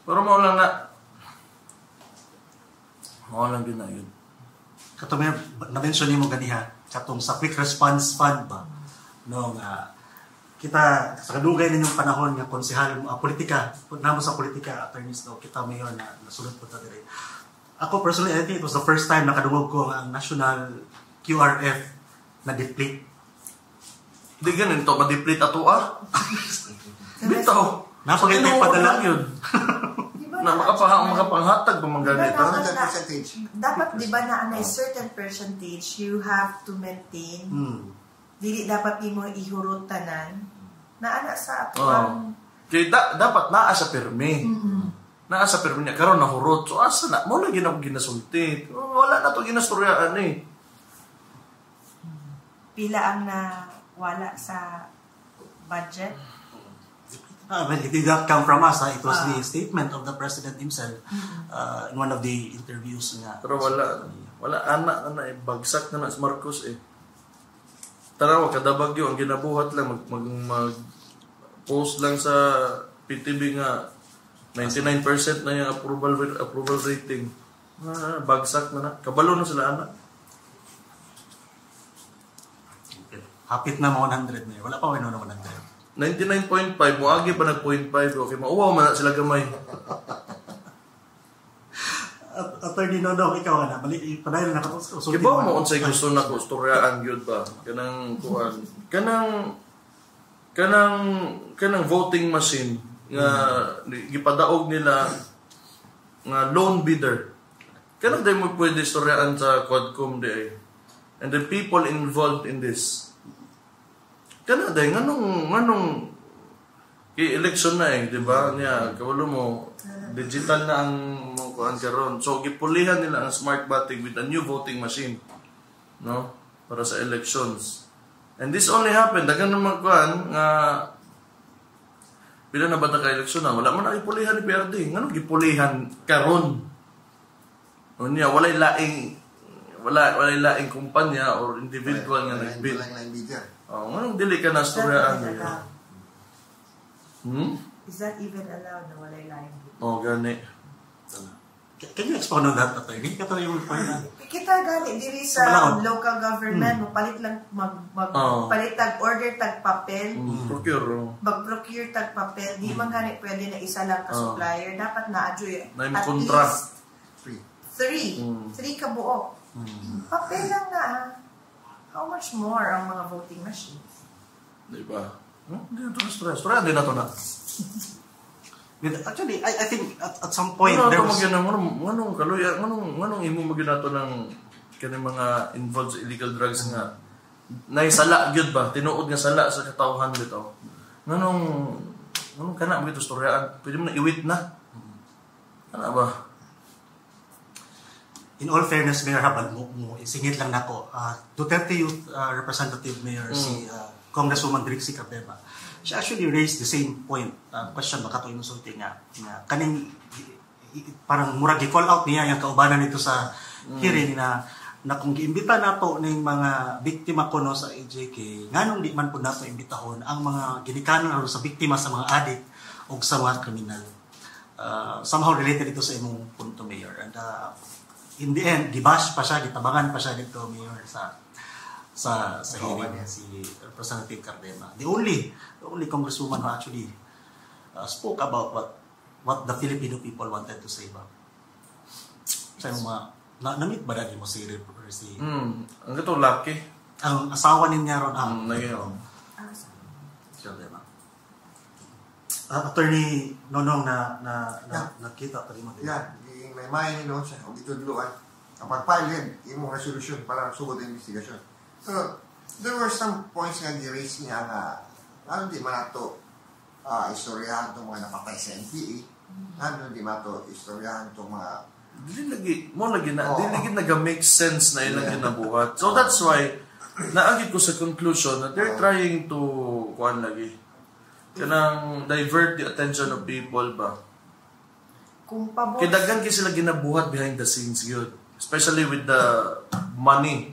Pero mao lang gina yun. Kato may na-mention ni mo ganiha katong sa quick response fund ba no nga kita sa kadugay ninyong panahon nga konsehal politika namo sa politika attorneys no kita mayor na nasulod po ta diri. Ako personally I think it was the first time nakadungog ko ang national QRF na deplete. Di ganun to ma-deplete ato Bitaw. Napagay padala yun. Na makapanghatag ba mga ganito? Certain percentage. Dapat, di ba, na a certain percentage, you have to maintain. Dili dapat mo ihurot tanan. Na ana sa atong... Kaya dapat naa sa permi. Naa sa permi niya. Karoon nahurot. So asa na? Mo na ginasulti. Wala na to ginastoryaan Pila ang wala sa budget. Well, it did not come from us. It was the statement of the president himself in one of the interviews nga. Pero wala anak na bagsak na si Marcos Tarawa kada bagyo ang ginabuhat lang mag post lang sa PTV nga 99% na yung approval rating. Bagsak na. Kabalo na sila anak. Hapit na mo 100 na. Wala pa wala na 100. 99.5 mo agi pa nag 0.5 okay mauwaw man na sila gamay. Attorney Nono, ikaw na balik padayon na katong Kibaw mo unsay gusto na ko storyaan gyud ba kanang kuan kanang voting machine nga gipadaog nila nga lone bidder kanang day mo pwede storyaan sa Quadcom day and the people involved in this kana day nganong election na di ba niya kawalo mo digital na ang kuan karon so gipulihan nila ang smart voting with a new voting machine no para sa elections and this only happened dagan naman kuan nga pila na ba ka eleksyon na wala man na ipulihan ni PRD nganong gipulihan karon unya walay laing kumpanya or individual nga nagbid nganong dili ka na storyaan Is that even allowed na walay laing? gani. Can you expound on that, attorney? Kato yung point na. Kita gani diri sa local government, mapalit lang palit tag order tag papel. Mag-procure tag papel. Di man gani pwede na isa lang ka supplier. Dapat na adjoy at least 3 ka buo. Papel lang na. How much more ang mga voting machines? Di ba? Hindi na ito na stress. Storya, hindi na ito na. Actually, I think at some point Ano there ito was... nganong kaluya, nganong imo maginato ng kaning mga involved sa illegal drugs nga naisala gyud ba? Tinuod nga sala sa katawhan bitaw. Nganong kana mo ito storyaan? Pwede mo na iwit na. Ano ba? In all fairness, Mayor Habal, isingit lang nako. Duterte Youth Representative Mayor si Congresswoman Drixie Cardema. She actually raised the same point, question baka ito inusulti nga kaning parang murag i-call out niya yung kaubanan nito sa hearing na kung giimbita nato ning mga biktima ko no sa AJK, nganong di man po nato imbitahon ang mga ginikanan aron sa biktima sa mga addict o sa mga kriminal. Somehow related ito sa imong punto, Mayor. And in the end, gibash pa siya, gitabangan pa siya dito, Mayor, sa hearing niya, si Representative Cardema. The only congresswoman who actually spoke about what the Filipino people wanted to say ba. Sa mga na-meet ba dati mo si Ang ito, lucky. ang asawa niya ron Nagyaw. Cardema. Attorney Nonong nakita pa rin mo. Yan, may main nino siya, o dito duluan. Kapag pilot, yung resolution para sugod ang investigation. So, there were some points nga di-raise niya nga, di man nato istoryahan itong mga napatay sa NPA, di man nato istoryahan itong mga... Dili lagi naga-make sense na ilang ginabuhat. So that's why, naagit ko sa conclusion na they're trying to, kanang divert the attention of people ba? Kung pabor... Kidagan sila ginabuhat behind the scenes yun. Especially with the money.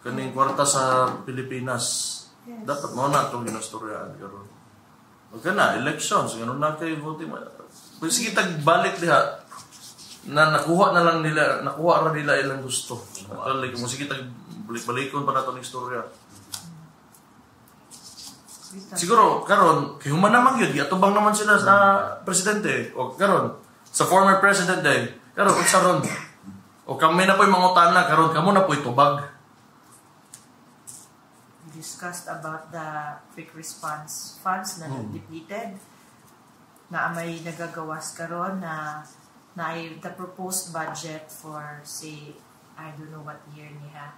Kaning kwarta sa Pilipinas. Yes. Dapat mo na itong ginastoryaan karon. Huwag ka na, elections. Ganun na kayo voting. Sige, tagbalik diha. Na nakuha ra nila ilang gusto. Actually, kung sige, tagbalik-balikon pa na itong istorya. Siguro, karon kay human naman yun, atubang naman sila sa presidente. O karon sa former president din. Karon unsa ron? O kami na po'y mangutana, karon kamo na po'y tubag. Discussed about the quick response funds na depleted, na may nagagawas karon na the proposed budget for, say, I don't know what year niya,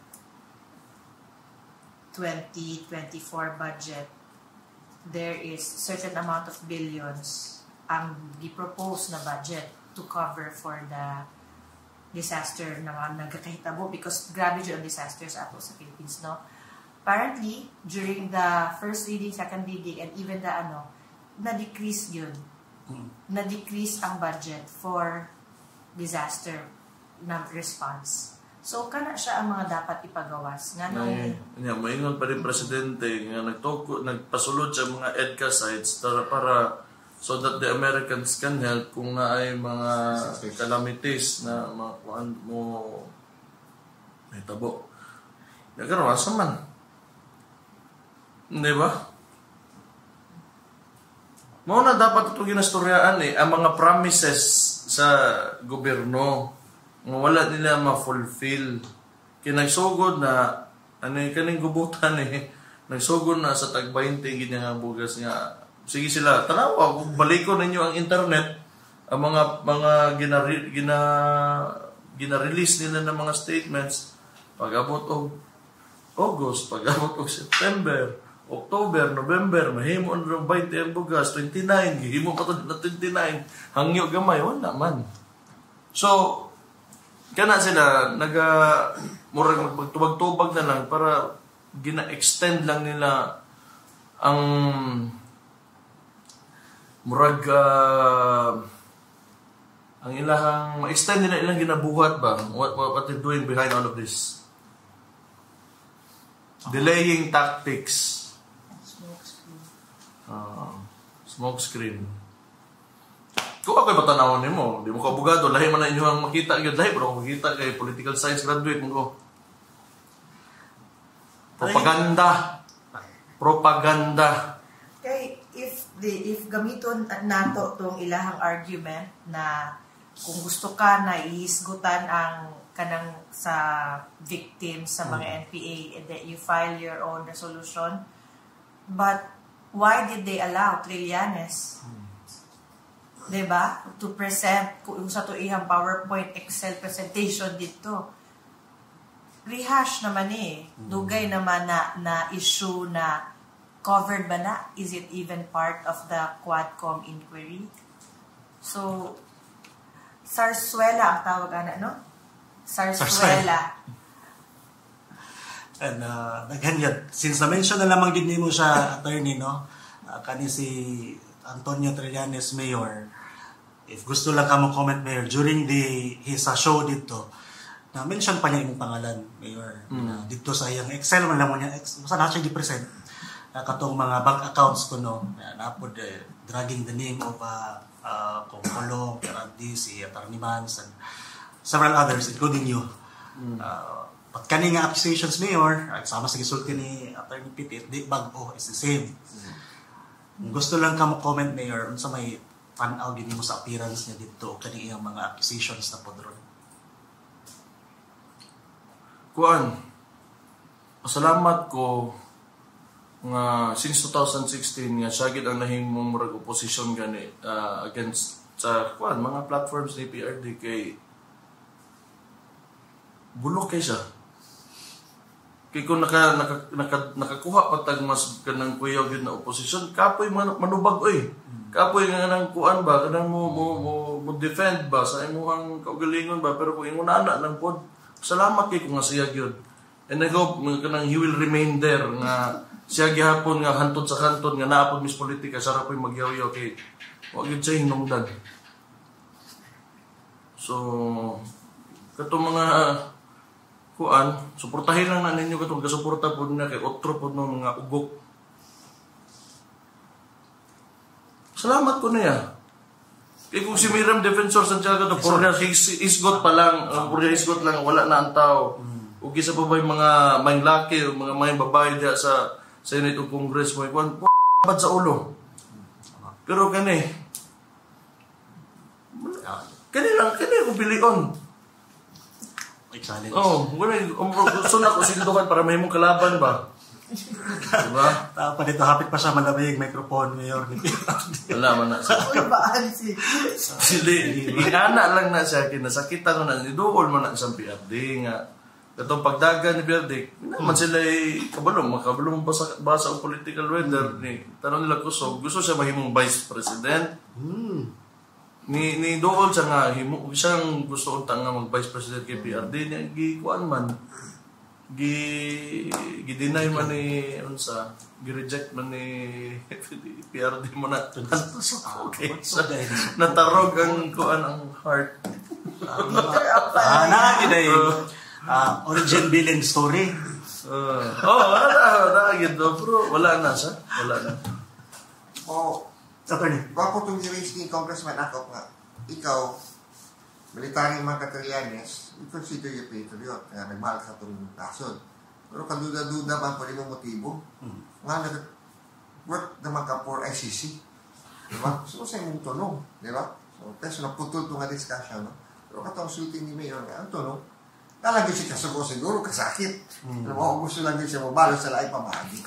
2024 budget, there is certain amount of billions ang di-propose na budget to cover for the disaster na nagkakahitabo, because grabe dyan ang disasters ato sa Philippines, no? Apparently, during the first reading, second reading, and even the na-decrease yun. Na-decrease ang budget for disaster na response. So, kana siya ang mga dapat ipagawas. Maingon pa rin presidente nga nagpasulod sa mga EDCA sites para so that the Americans can help kung na ay mga calamities na makuhaan mo may tabo. Nagkaroon, asa man? Hindi ba? Mauna dapat ito ginastoryaan ang mga promises sa gobyerno. Wala nila ma-fulfill. Kinagsugod na, kaning gubutan nagsugod na sa tag-20 ganyang bugas nga. Sige sila, tanawa, kung balikon ninyo ang internet, ang mga gina-release nila ng mga statements, pag-abot og August, pag-abot og September, October, November, mahimo ang 20 ang bugas, 29, gihimo pa to na 29, hangyo gamay, wala man. So, kana sila, murag magtubag-tubag na lang para gina-extend lang nila ang murag ang ilahang ma-extend nila ilang ginabuhat ba? What they're doing behind all of this? Delaying tactics. Smoke screen. Kung ako'y matanawon mo, di mo ka abogado, lahi man na inyo ang makita, lahi pero ako makita kay political science graduate mo. Propaganda. Okay, if gamiton nato tong ilahang argument na kung gusto ka na ihisgutan ang kanang sa victims sa mga NPA and that you file your own resolution. But why did they allow Trillanes? Diba? To present kung sa tuihang PowerPoint Excel presentation dito. Rehash naman Dugay naman na issue na covered ba na? Is it even part of the Quadcom inquiry? So, Sarsuela ang tawag no? Sarsuela. And naghanyan, since na-mention na lamang din mo siya, attorney, no? Kani si Antonio Trillanes, Mayor, if gusto lang ka mo comment, Mayor, during his show dito, na-mention pa niya yung pangalan, Mayor. Dito sa iyang Excel, man lang mo niya, basta na siya i-present. Katong mga bank accounts ko, no? Napod, dragging the name of Kong Colong, Karandi, si Attorney Mans, and several others, including you. But kani nga accusations, Mayor, sama sa gisulti ni Attorney Pitit, di bago, it's the same. Gusto lang ka mo comment, Mayor, sa may tanaw din mo sa appearance niya dito, kani iyang mga accusations na po doon. Kuan, pasalamat ko nga since 2016 nga siya gid ang nahimong murag opposition gani against sa kuan mga platforms ni PRD kay bulok kay siya. Kay kung nakakuha pa tag mas kanang kuyaw gyud na opposition, kapoy manubag oy. Kapoy nga nang kuan ba kanang mo defend ba sa imong kaugalingon ba, pero kung ingon ana lang pod. Salamat kay kung nga siya gyud. And I hope kanang he will remain there nga siya gihapon nga hantod sa kanton nga naapod mis politika sarap po'y magyaw-yaw kay wa gyud siya hinungdan. So katong mga kuan, suportahin lang na ninyo katong gasuporta pod na kay otro pod no mga ugok. Salamat ko niya. Kaya kung si Miriam Defensor Santiago, puro isgot pa lang, isgot lang, wala na ang tao. O kisa pa ba yung mga may laki, mga babae diya sa Senate o Congress mo, p***bad sa ulo. Pero kani ko pilion. Gusto na ko sindukan para may mong kalaban ba? Diba? Pa dito, hapit pa siya malamig, microphone, Mayor. Wala man na siya. Ingana lang na siya, kinasakitan mo na, niduol mo na siyang PRD nga. Itong pagdagan ni PRD, naman sila makabulong basa ang political weather. Tanong nila gusto siya mahimong vice president. Ni dool siya nga, siyang gusto untang nga mag-vice president kay PRD niya, gikuan man. Gi-deny man ni unsa, gi-reject man ni PRD mo na. Okay. So, natarog ang kuan ang heart. Naagid origin billion story. Wala gito, bro. Wala na siya. Attorney. Bako itong i-raise ni Congressman Acop nga, ikaw, military mga Trillanes, you consider yung patriot, kaya nagmahal sa itong nasod. Pero kaduda-duda ba po rin yung motibo? Nga nag-work naman ka for ICC. Diba? So, sa imong tunong. Diba? So, kasi naputol ito nga discussion. No? Pero katong sulti ni Mayor nga, ang tunong, talagay siya kasugo siguro, kasakit. Diba? Gusto lang din siya mabalo sa laing pamahagi.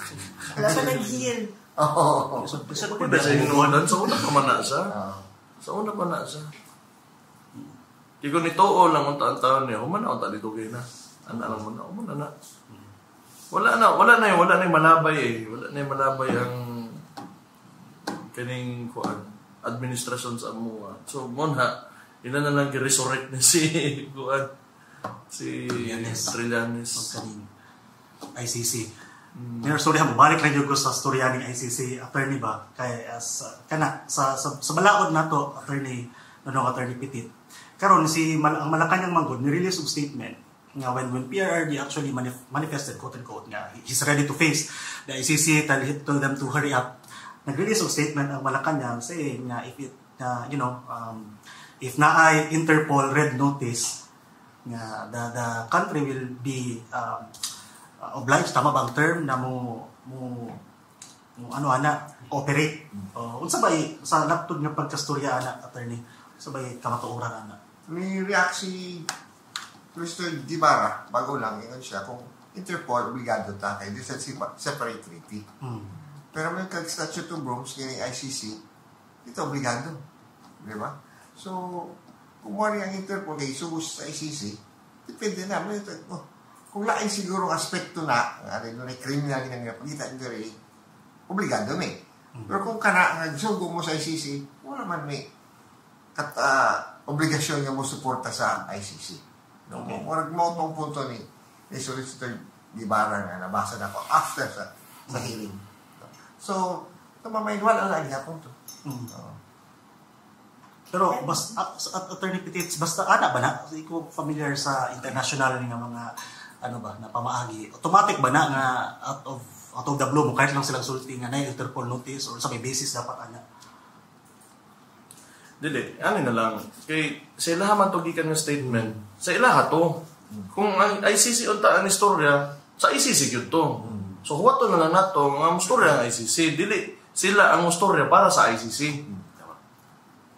Wala ka nag-heal. Oo. Pwede siya inuunan, sa una pa man na siya. Sa una pa na siya. Kaya kung itoon lang ang taon niya, humana ang dito kayo na. Ana lang muna, humana na. Wala na yung malabay eh. Wala na yung malabay ang kaning kuan administrasyon sa amuha. So, monha, ina na lang i-resurrect na si kuan si Trillanes. ICC. Mayor, sorry ha, balik lang yung sa storya ng ICC attorney ba? Kaya sa balaod na to, attorney Pitit. Karon ang Malacanang Manggod ni-release og statement nga when PRRD actually manifested quote unquote nga he's ready to face the ICC, told them to hurry up. Nag-release og statement ang Malacanang saying nga if naay Interpol red notice nga the country will be obliged, tama bang term na mo cooperate. Unsa ba sa laptop nga pagkastorya ana attorney? Unsa ba kamatuoran ana? May react si Mr. Ibarra, bago lang, ingon siya, kung Interpol, obligado ta kay this is separate treaty. Pero may kag-statute of Rome, kini ICC, ito obligado. Di ba? So, kung wari ang Interpol kay isugus sa ICC, depende na. Kung lain siguro ang aspekto na, ano na criminal nga pagkita injury, obligado may. Pero kung kana nagsugo mo sa ICC, wala man may obligasyon nga mo suporta sa ICC. No? Okay. Kung mo itong punto ni Solicitor Ibarra na nabasa na ako after sa hearing. So, tumamayin, wala lang niya punto. Pero basta Attorney Petits, basta ana ba na ikaw familiar sa international nga mga ano ba na pamaagi, automatic ba na nga out of the blue mo kahit lang silang sulti nga na Interpol notice or sa may basis dapat ana? Dili, ano na lang. Kay sa ilaha man to gikan nga statement, sa ilaha to. Kung ang ICC unta ang istorya, sa ICC gyud to. So huwato na lang nato nga istorya ang ICC, dili sila ang istorya para sa ICC.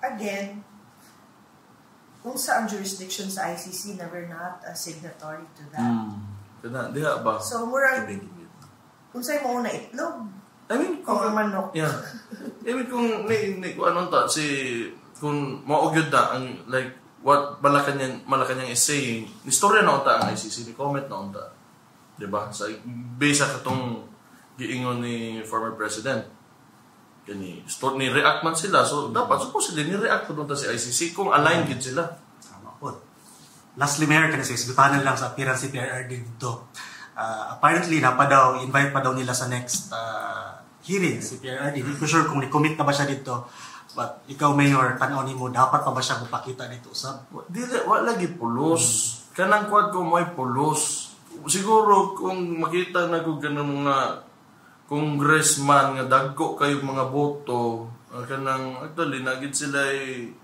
Again, unsa ang jurisdiction sa ICC, never not a signatory to that. Kana diha ba? So murag unsay mo una itlog? I mean, Kung manok. Yeah. I mean, kung kung ano ta, kung maugyod na, ang, like, what Malacanang is saying, istorya na unta ang ICC, ni comment na unta. Diba? Sa, based sa katong giingon ni former president. Kani, ni react man sila. So, dapat, supposedly, ni-react po si ICC kung aligned gid sila. Tama po. Lastly, Mayor, kasi isbitanan lang sa appearance si PRRD dito. Apparently, invite pa daw nila sa next hearing si PRRD. Hindi ko sure kung ni-commit na ba siya dito. But ikaw, Mayor, tanaw mo, dapat pa ba siya magpakita dito? Dili, wala lagi pulos. Kanang quad ko mo ay pulos. Siguro, kung makita na ko ganang mga congressman nga dagko kayo mga boto, kanang, actually, nagit sila ay,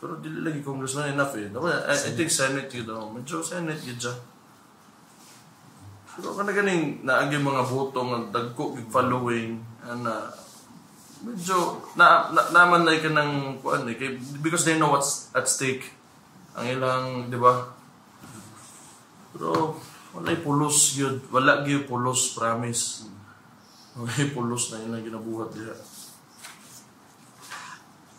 pero dili lagi congressman enough eh. I think Senate yun daw. Medyo Senate yun siya. Pero kanang naagi mga boto nga dagko following, medyo naman na ka ng kuan eh, because they know what's at stake ang ilang, di ba? Pero wala'y pulos yun, wala gyud pulos, promise. Wala'y pulos na ilang ginabuhat diha.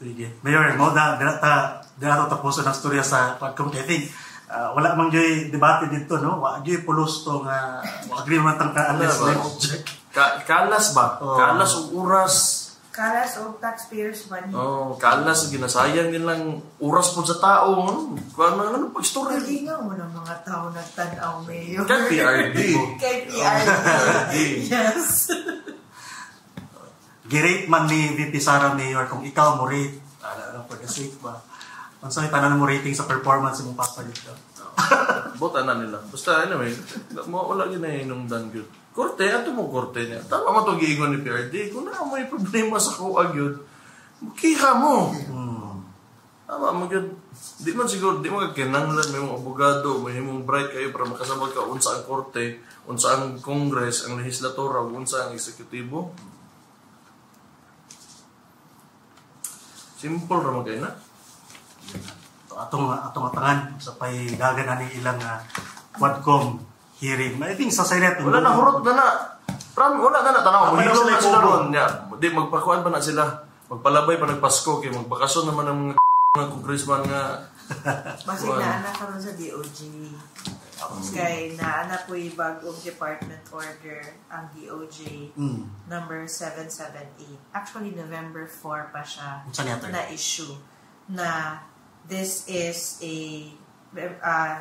Sige. Mayor, mo dito tapuson ang storya sa pagkong I think wala mang joy debate dito, no? Wa joy pulos to nga agree man tang ka-alas na object. Kalas ba? Kalas og oras. Kalas o taxpayers money. Kalas ginasayang nilang oras po sa tao. Ano pag-story? Kalingaw mo ng mga tao nagtanaw, Mayor. Kay PRD. Kay PRD. Yes. Girate man ni VP Sara, Mayor, kung ikaw mo rate, for the sake ba? Kung saan tanan mo rating sa performance mong papa dito? Bota na nila. Basta anyway, wala ginainomdan yun. Korte, ato mo korte niya. Tama mo itong giingon ni PRD. Kung na may problema sa kuag yun, kiha mo. Tama mo yun. Di man siguro, di mo kakinanglan, may mga abogado, may mga bright kayo para makasabag ka unsa ang korte, unsa ang Congress, ang legislatura, unsa ang eksekutibo. Simple naman kayo na. Atong atangan sa pay dagan ani ilang Quadcom hearing. I think sa Senate wala na hurot na. Wala na tanaw. Mahilo na sila ron. Di magpakuan pa na sila. Magpalabay pa nagpasko kay magbakasyon naman ang mga congressman nga. Basta naana karon sa DOJ. Kay naana po yung bagong department order ang DOJ number 778. Actually November 4 pa siya na issue na this is a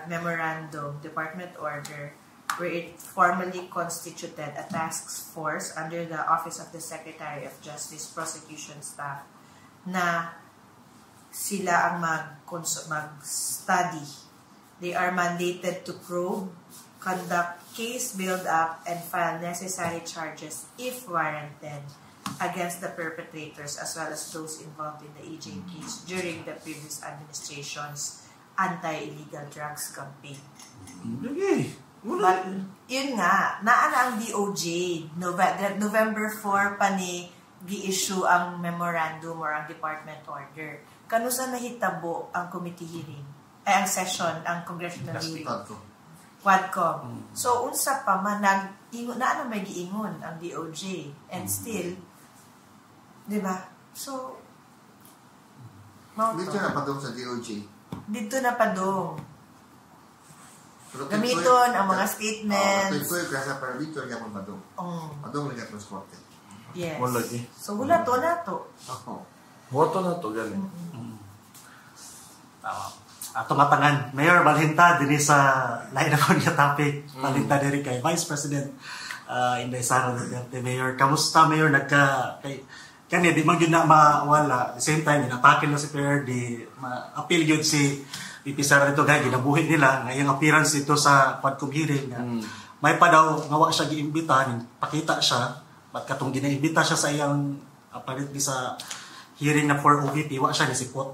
memorandum, department order, where it formally constituted a task force under the Office of the Secretary of Justice Prosecution Staff na sila ang mag-study. They are mandated to probe, conduct case build-up, and file necessary charges if warranted against the perpetrators as well as those involved in the EJ case during the previous administration's anti-illegal drugs campaign. But, yun nga, naana ang DOJ, November 4 pa ni gi-issue ang memorandum or ang department order. Kanusa nahitabo ang committee hearing? ang session, ang congressional Last week. hearing. Quadcom. So, unsa pa man, nag-ingon, na ano may giingon ang DOJ. And still, di ba? So, Dito na pa doon sa DOJ. dito na pa dong. Pero Gamiton ang mga statements. Ito yung kaya para dito rin ako madong. Madong rin ako sa korte. Yes. Wala lagi. So, wala to na to. Boto na to, galing. Ato matangan, Mayor Balhinta, din sa lain na po niya topic. Balhinta din kay Vice President Inday Sara Duterte. Mayor, kamusta Mayor? Kanya, di man yun na mawala. At the same time, inatakin na si Pierre, di ma-appeal yun si VP Sara dito. Gaya, ginabuhin nila. Ngayong appearance dito sa Quadcom hearing. May pa daw, ngawa siya giimbita, pakita siya. Ba't katong ginaimbita siya sa iyang apparently sa hearing na for OVP, wa siya nisipot.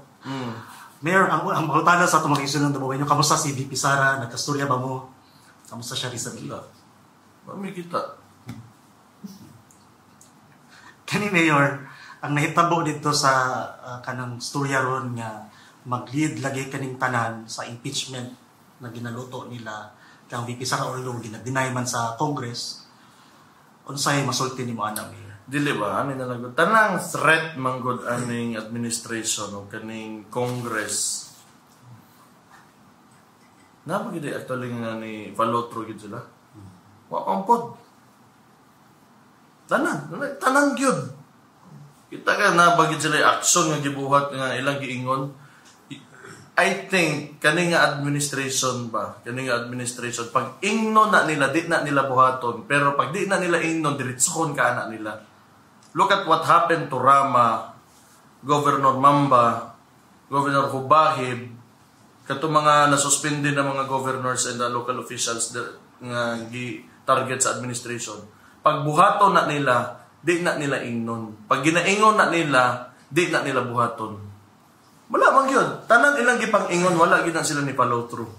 Mayor, ang makutala sa itong mga isunod na buhay nyo, kamusta si VP Sara? Nagkastorya ba mo? Kamusta siya recently? Mami kita. Kani Mayor, ang nahitabo dito sa kanang storya ron nga mag-lead lagi kaning tanan sa impeachment na ginaluto nila kang VP Sara Orlog, ginadeny man sa Congress. Unsay masulti ni mo ana, Mayor? Dili ba? Ano na lang. Tanang threat manggod aning administration o kaning Congress. Napagidi actually nga ni Palotro gid sila. Wa pampod. Tanan gyud. Kita ka na bagid sila action nga gibuhat nga ilang giingon. I think kani nga administration pag ingnon na nila di na nila buhaton, pero pag di na nila ingnon diretsohon ka ana nila. Look at what happened to Rama, Governor Mamba, Governor Hubahib, kato mga nasuspindi na mga governors and the local officials nga target sa administration. Pag buhaton na nila, di na nila ingnon. Pag ginaingon na nila, di na nila buhaton. Wala man yun. Tanan ilang gipang ingon, wala gid na sila ni Palotro.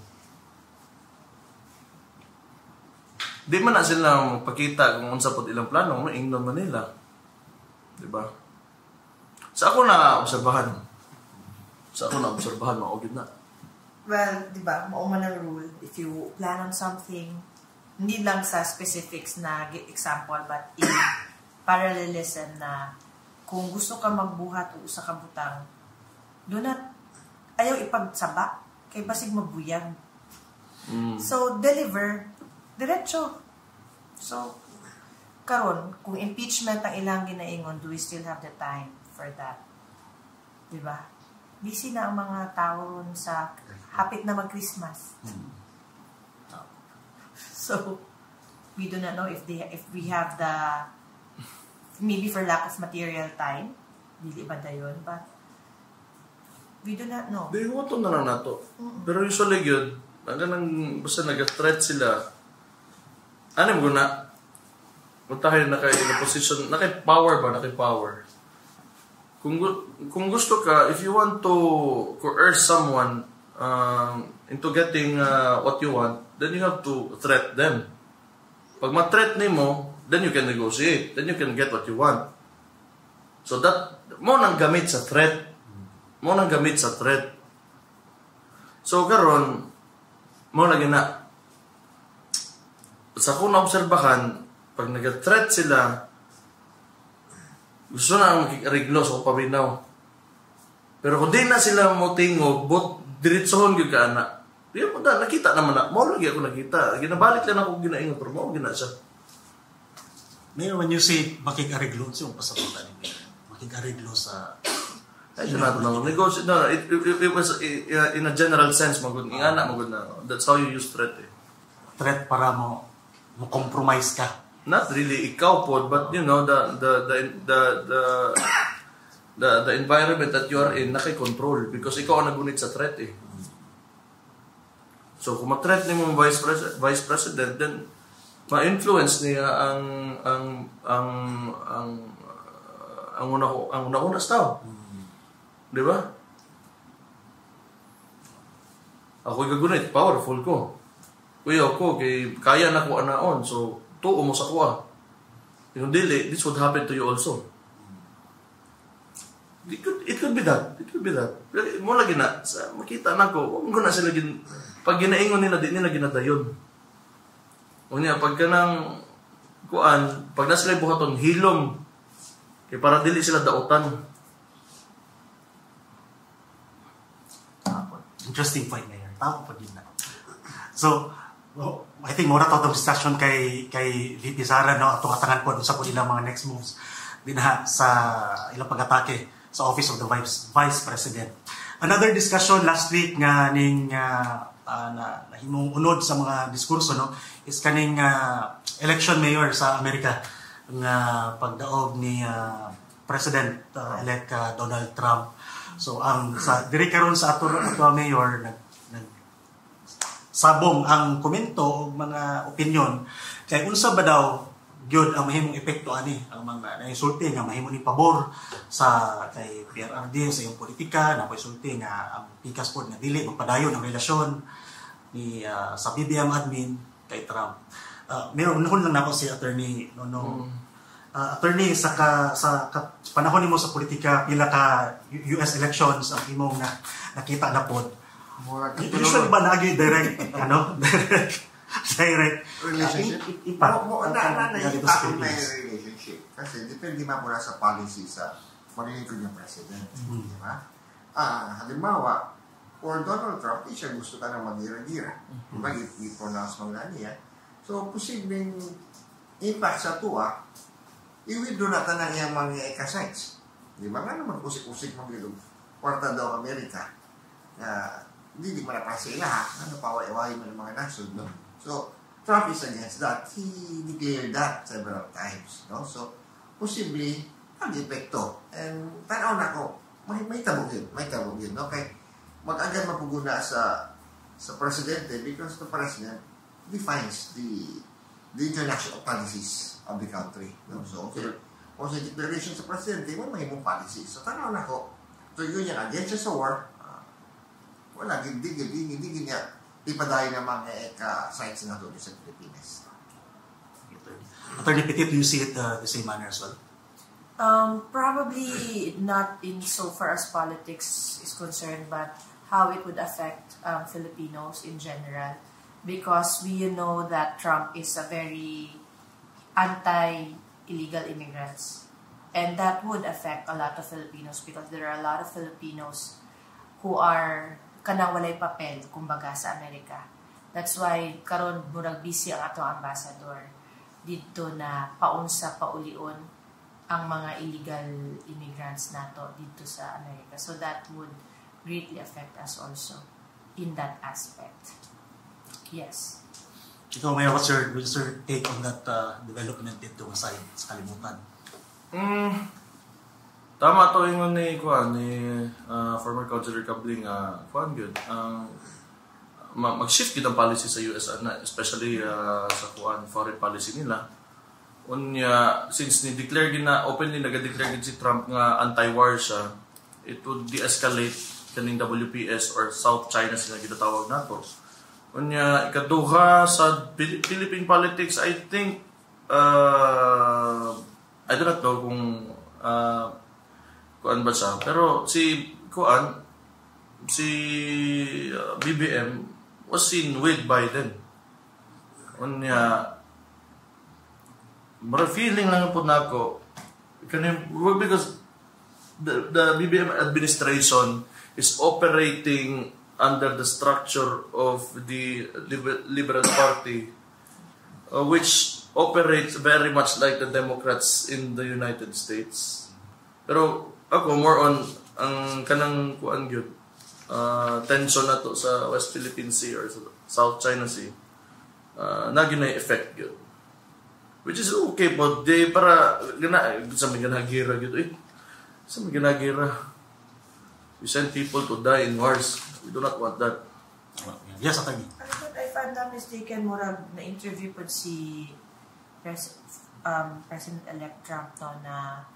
Di man na sila magpakita kung unsa pod ilang plano, ingnon man nila. Diba? Sa ako na obserbahan, maugid na. Well, di ba, mauman ang rule, if you plan on something, hindi lang sa specifics na example, but in parallelism na kung gusto ka magbuhat o sa kabutang, doon na ayaw ipagsaba, kay basig mabuyag. So, deliver, diretso. So, karon kung impeachment ang ilang ginaingon, do we still have the time for that? Diba? Busy na ang mga tao sa hapit na mag-Christmas. So, we do not know if we have the, maybe for lack of material time, dili ba dayon, but we do not know. Di mo na lang nato. Pero usually yun, basta nag-threat sila, ano mo na, tayo naka-position, naka-power. Kung gusto ka, if you want to coerce someone into getting what you want, then you have to threat them. Pag ma-threat mo, then you can negotiate. Then you can get what you want. So that, mo nang gamit sa threat. So karon, mo lagi na, sa kung naobserbahan, pag nag-threat sila, gusto na makikiriglo sa paminaw. Pero kung di na sila motingog, diretsohon yung kaana. Di mo na, nakita naman na. Mo lagi ako nakita. Ginabalik lang ako ginaingon, pero mo gina siya. Mayor, when you say makikiriglo, sino pasabutan ni Mayor? Makikiriglo sa... Ay, not no. Negotiate, no. It was in a general sense, magod. Ingana, magod na. That's how you use threat eh. Threat para mo compromise ka. Not really ikaw po, but you know the environment that you are in naki-control because ikaw ang nagunit sa threat eh. So kung ma-threat ni mo vice president, then ma-influence niya ang una tao. Di ba? Ako'y gagunit, powerful ko. Kuya ako, kaya na ko anaon, so tuo mo sa kuha. Yung dili, this would happen to you also. It could be that. Mo lagi na, makita na ko, huwag ko na sila pag ginaingon nila, di nila ginadayon. Unya, pag kanang, pag na sila buhaton, hilom, kaya para dili sila dautan. Interesting point na yan. Tama po din na. So, I think mura to discussion kay VP Sara, no? Atong atangan po sa po nila mga next moves din sa ilang pag-atake sa Office of the Vice President. Another discussion last week nga ning nahimong unod sa mga diskurso, no, is kaning election mayor sa Amerika nga pagdaog ni President elect Donald Trump. So ang diri karon sa ato mayor sabong ang komento o mga opinion kay unsa ba daw gyud ang mahimong epekto ani ang mga naisulti nga mahimo ni pabor sa kay PRRD sa iyong politika na paisulti nga ang pikas pod nga dili magpadayon ang relasyon ni sa BBM admin kay Trump. Meron lang nako si attorney attorney sa panahon nimo sa politika pila ka US elections ang imong nakita na pod. Usually ba nagi direct direct relationship? Impact. Relationship. Kasi depende man muna sa policy sa maglilingkod ng president. Di ba? Halimbawa, for Donald Trump, di siya gusto ka na mag-ira-gira. Mag-i-pronounce mo nga niya. So, posibleng impact sa tuwa, i-withdraw na tanan niyang mga eka-sites. Di ba nga naman kusik-kusik mag-ilog. Kwarta daw Amerika. Hindi mo na pa sila, pawai-wai mo ng mga nasod. No? So, Trump is against that. He declared that several times. No? So, possibly, mag-epekto. And, tanaw na ko, may tabog yun. Okay? Mag-agad mapuguna sa presidente because the president defines the international policies of the country. No? So, okay. Kung sa declaration sa presidente, may mahimong policies. So, tanaw na ko, so yun yung against sa war, wala, hindi niya ipadayo ng mga eka-sites na doon sa Pilipinas. Attorney Petit, do you see it the same manner as well? Probably not in so far as politics is concerned, but how it would affect Filipinos in general. Because we know that Trump is a very anti-illegal immigrants. And that would affect a lot of Filipinos because there are a lot of Filipinos who are kanang walay papel, kumbaga, sa Amerika. That's why, karon murag busy ang atong ambassador dito na paunsa paulion ang mga illegal immigrants nato dito sa Amerika. So that would greatly affect us also in that aspect. Yes. Ikaw, Mayor, what's your take on that development dito sa kalimutan? Tama to yung ni former Councilor Cabling, good. Mag-shift yun ang policy sa US, especially sa foreign policy nila. Since openly nag-declare si Trump nga anti-war siya, it would de-escalate kaning WPS or South China sila ginatawag nato. Ikaduha sa Philippine politics, I think, I do not know kung kuan ba siya. Pero si BBM was seen with Biden. Feeling lang po na ako because the BBM administration is operating under the structure of the Liberal Party, which operates very much like the Democrats in the United States. Pero ako more on ang kanang kuan gyud tension nato sa West Philippine Sea or sa South China Sea naginay effect gyud, which is okay but they para sa mga ginagira gyud sa mga ginagira we send people to die in wars. We do not want that. Yes, attorney. If I'm not mistaken, murag na interview po si President-elect Trump na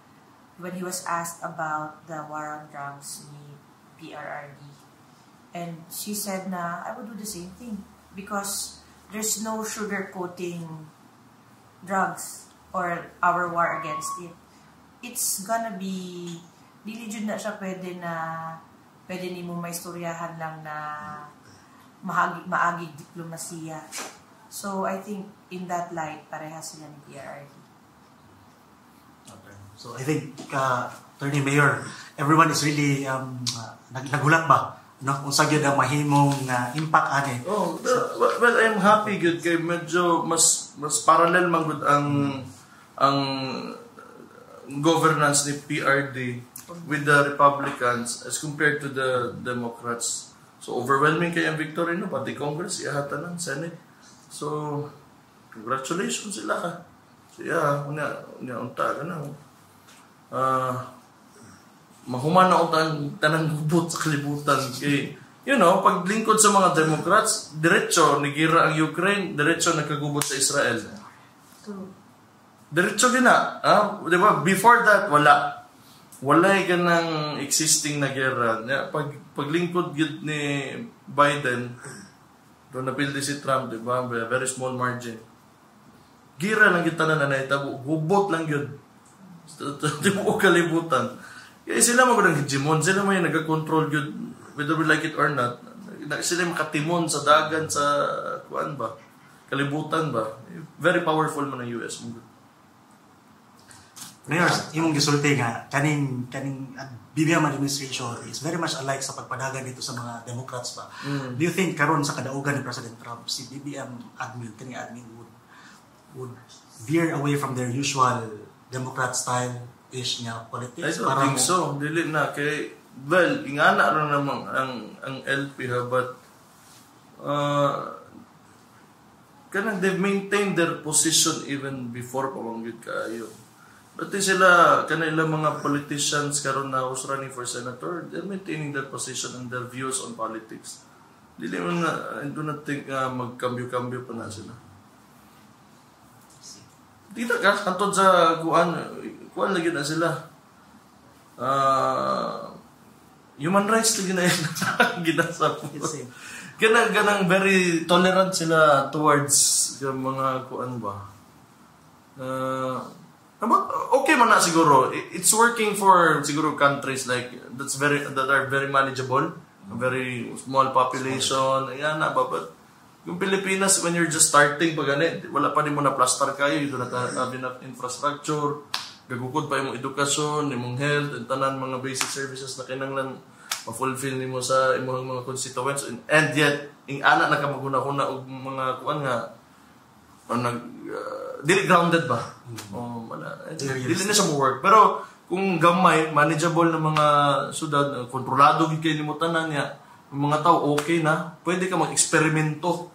when he was asked about the war on drugs ni PRRD. And she said na, I would do the same thing because there's no sugarcoating drugs or our war against it. It's gonna be dili jud na siya pwede nimo maistoryahan lang na maagig diplomasiya. So I think in that light parehas sila ni PRRD. Okay. So I think Attorney Mayor, everyone is really nagulat ba no unsa gyud ang mahimong impact ani. Well, I'm happy good kay medyo mas parallel man gud ang governance ni PRD with the Republicans as compared to the Democrats. So overwhelming kay ang victory no pati Congress ihatan ng Senate. So congratulations sila ka. Siya unya unta kana. Mahuman na utang tanang gubot sa kalibutan kay paglingkod sa mga Democrats diretso nigira ang Ukraine, diretso nagkagubot sa Israel. Diretso gina, di ba? Before that wala ganang existing na gera. Paglingkod gyud ni Biden do napildi si Trump, di ba? Very small margin. Gira lang kita na naitabo, gubot lang gyud. Di mo kalibutan. Kaya sila magandang hegemon, sila may nag-control yun, whether we like it or not. Sila makatimon sa dagan, sa kalibutan ba. Very powerful man ang US. Mayor, imong gisulti nga, kaning BBM administration is very much alike sa pagpadagan dito sa mga Democrats ba. Do you think karon sa kadaugan ni President Trump, si BBM admin would veer away from their usual Democrat style ish nga politics? I don't think so. Dili na kay ingana ron namang ang LP but kanang they've maintained their position even before pamanggid kaayo. Dati sila kanila mga politicians karon na who's running for senator, they're maintaining their position and their views on politics. Dili man I do not think magkambyo-kambyo pa na sila. Dito ka antod sa kuan lagi na sila. Human rights lagi na ginasap. Ganang very tolerant sila towards yung mga kuan ba. Okay man na siguro. It's working for siguro countries like that are very manageable, very small population. Ayan na but yung Pilipinas when you're just starting pag wala pa din mo na plaster kayo, you do not have enough infrastructure. Gagukod pa imong edukasyon, imong health, and tanan mga basic services na kinahanglan ma-fulfill nimo sa imong mga constituents, and yet ana na ka maguna-una og mga kuan nga dili grounded ba? Dili na siya mo work. Pero kung gamay, manageable na mga syudad, kontrolado gid kay nimo tanan niya, mga tao okay na, pwede ka mag-eksperimento.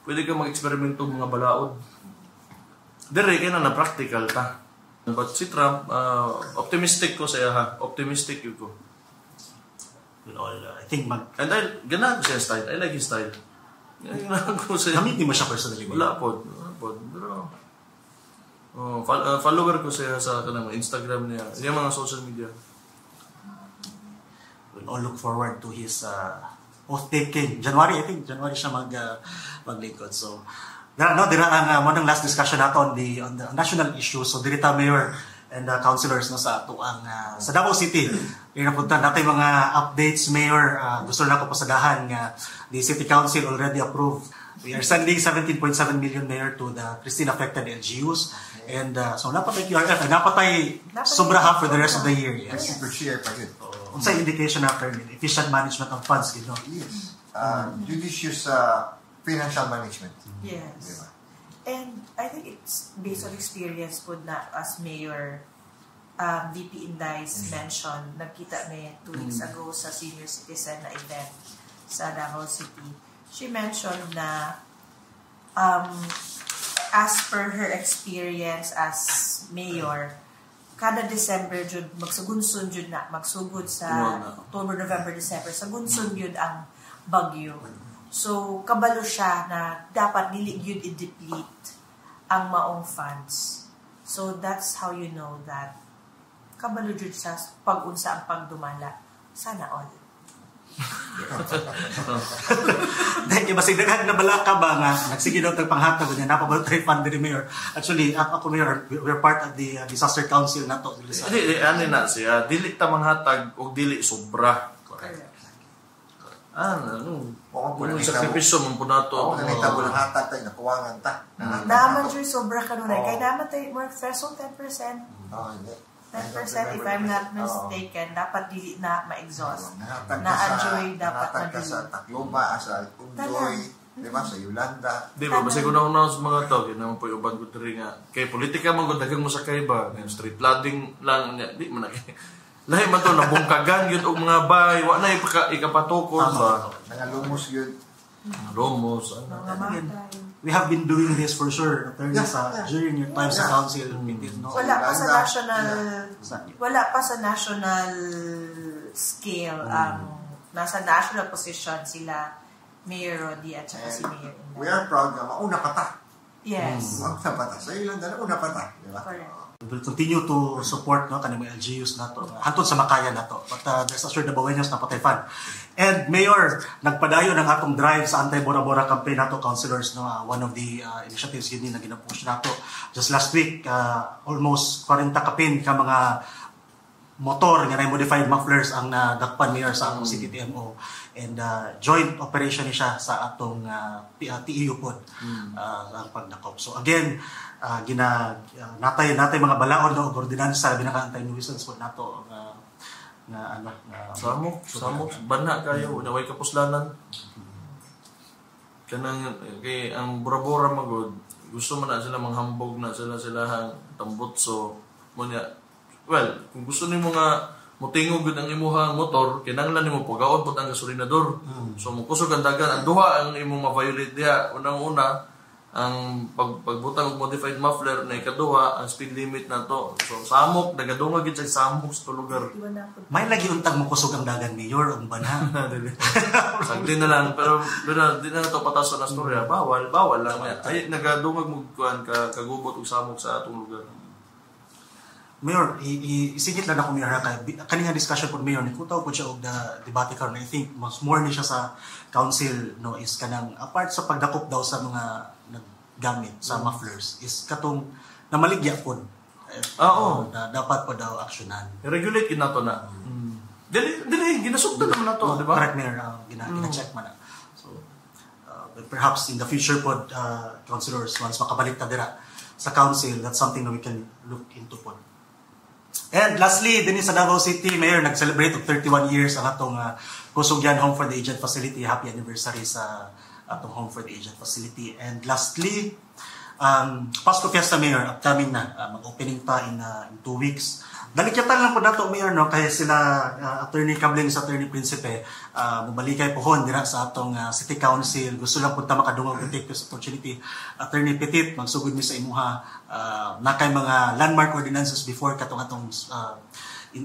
Pwede ka mag-eksperimento mga balaod. Dire kay na practical ta. But si Trump, optimistic ko sa iya. Optimistic yun ko. I think and ganahan ko siya style. I like his style. Ganahan ko siya. Gamit mo siya personally. Wala po. Pero, follower ko siya sa kanang Instagram niya. Siya mga social media. We'll all look forward to his oath-taking. January siya maglingkod. So, dira ang monang last discussion nato on the national issues. So dirita Mayor and councilors sa ato ang sa Davao City. Napunta natin mga updates, Mayor. Gusto na ko pasagahan nga the City Council already approved. We are sending 17.7 million, Mayor, to the pristine affected LGUs. And so napatay QRF, napatay sobra half for the rest of the year. Yes. Unsay indication after efficient management of funds, you know? Yes. Judicious financial management. Yes. Diba? And I think it's based on experience po na as Mayor VP Indays mentioned, nagkita may 2 weeks ago sa senior citizen na event sa Davao City. She mentioned na as per her experience as Mayor, kada December jud magsugunson jud na magsugod sa October, November, December sagunson jud ang bagyo. So, kabalo siya na dapat dili yun i-deplete ang maong funds. So, that's how you know that kabalo yun sa pag-unsa ang pagdumala. Sana all. Dahil masigdagan na bala ka ba nga nagsige daw tag panghatag niya napabot tayo fund ni Mayor. Actually ako Mayor, we're part of the disaster council nato. Dili ani na siya dili ta manghatag og dili sobra. Kung sakripisyo mo po na ito. Oo, nanita mo lang hatag tayo, nakuwangan ta. Naman siya sobra ka nun. Kaya naman tayo, more threshold 10%. Oo, hindi. 10% if I'm not mistaken, dapat dili na ma-exhaust. Na-enjoy dapat nahatag ka sa Tacloba, sa Kundoy, di ba, sa Yolanda. Di ba, basta ko na sa mga tao, yun naman po yung ubad ko rin nga. Kaya politika man ko, dagang mo sa kaiba. Street flooding lang, di man na lahi man to, nabungkagan yun o mga bahay, wala na ikapatukol ba? Nangalumos yun. Lumos, We have been doing this for sure, attorney, during your time sa council. No? Wala pa sa national scale. Nasa national position sila Mayor Rodi at saka si Mayor Inday. We are proud na mauna pa ta. Yes. Mauna pa ta. Sa ilang dala, una pa ta. Di ba? Correct. We will continue to support kanang mga LGUs nato hantod sa makaya nato, but there's assured the Baweños na patay fan. And Mayor, nagpadayon ang atong drive sa anti-Bora-Bora campaign nato, councilors, no, one of the initiatives yun na ginapush nato just last week. Almost 40 kapin ka mga motor nga modified mufflers ang nadakpan, Mayor, sa atong city TMO, and joint operation ni siya sa atong TEU pod ang pagdakop. So again, natay mga balaod no ordinansa binaka anti-nuisance pod nato na samok bana kayo naway kapuslanan kanang kay ang Bora-Bora magod gusto man na sila manghambog na sila hang tambutso mo niya. Well, kung gusto nimo nga mutingog gud ang imong motor, kinahanglan nimo pagaon pud ang gasolinador. So mo kusog ang dagan ang duha ang imong ma-violate diha. Unang-una ang pagbutang og modified muffler na ikaduha ang speed limit na to. So samok nagadungag gid sa samok sa lugar. May lagi untang mo kusog ang dagan, Mayor, ang bana. Sagli na lang pero di na to patas na storya. Bawal lang niya. Ay nagadungag mo kuan kagubot og samok sa atong lugar. Mayor, isingit lang ako, Mayor, kanina discussion po, Mayor, nikutaw po siya og debate karon. I think mas more ni siya sa council, no, is kanang apart sa pagdakop daw sa mga naggamit sa mufflers is katong namaligya po. Na dapat po daw aksyonan. Regulate kinato na. Dili ginasugdan naman nato, di ba? Correct, Mayor, gina-check man na. So perhaps in the future po, councilors, once makabalik ta dira sa council, that's something that we can look into po. And lastly, din sa Davao City, Mayor, nag-celebrate of 31 years ang atong Kusugyan Home for the Aged Facility. Happy anniversary sa atong Home for the Aged Facility. And lastly, Pasko Fiesta, Mayor, upcoming na. Mag-opening pa in 2 weeks. Dalikyatan lang po nato, Mayor, no? Kaya sila, Attorney Cabling sa Attorney Principe, mabalikay pohon dira sa atong City Council. Gusto lang po ta makadungog and take this opportunity. Attorney Petit, magsugod mi sa imuha na kay mga landmark ordinances before katong atong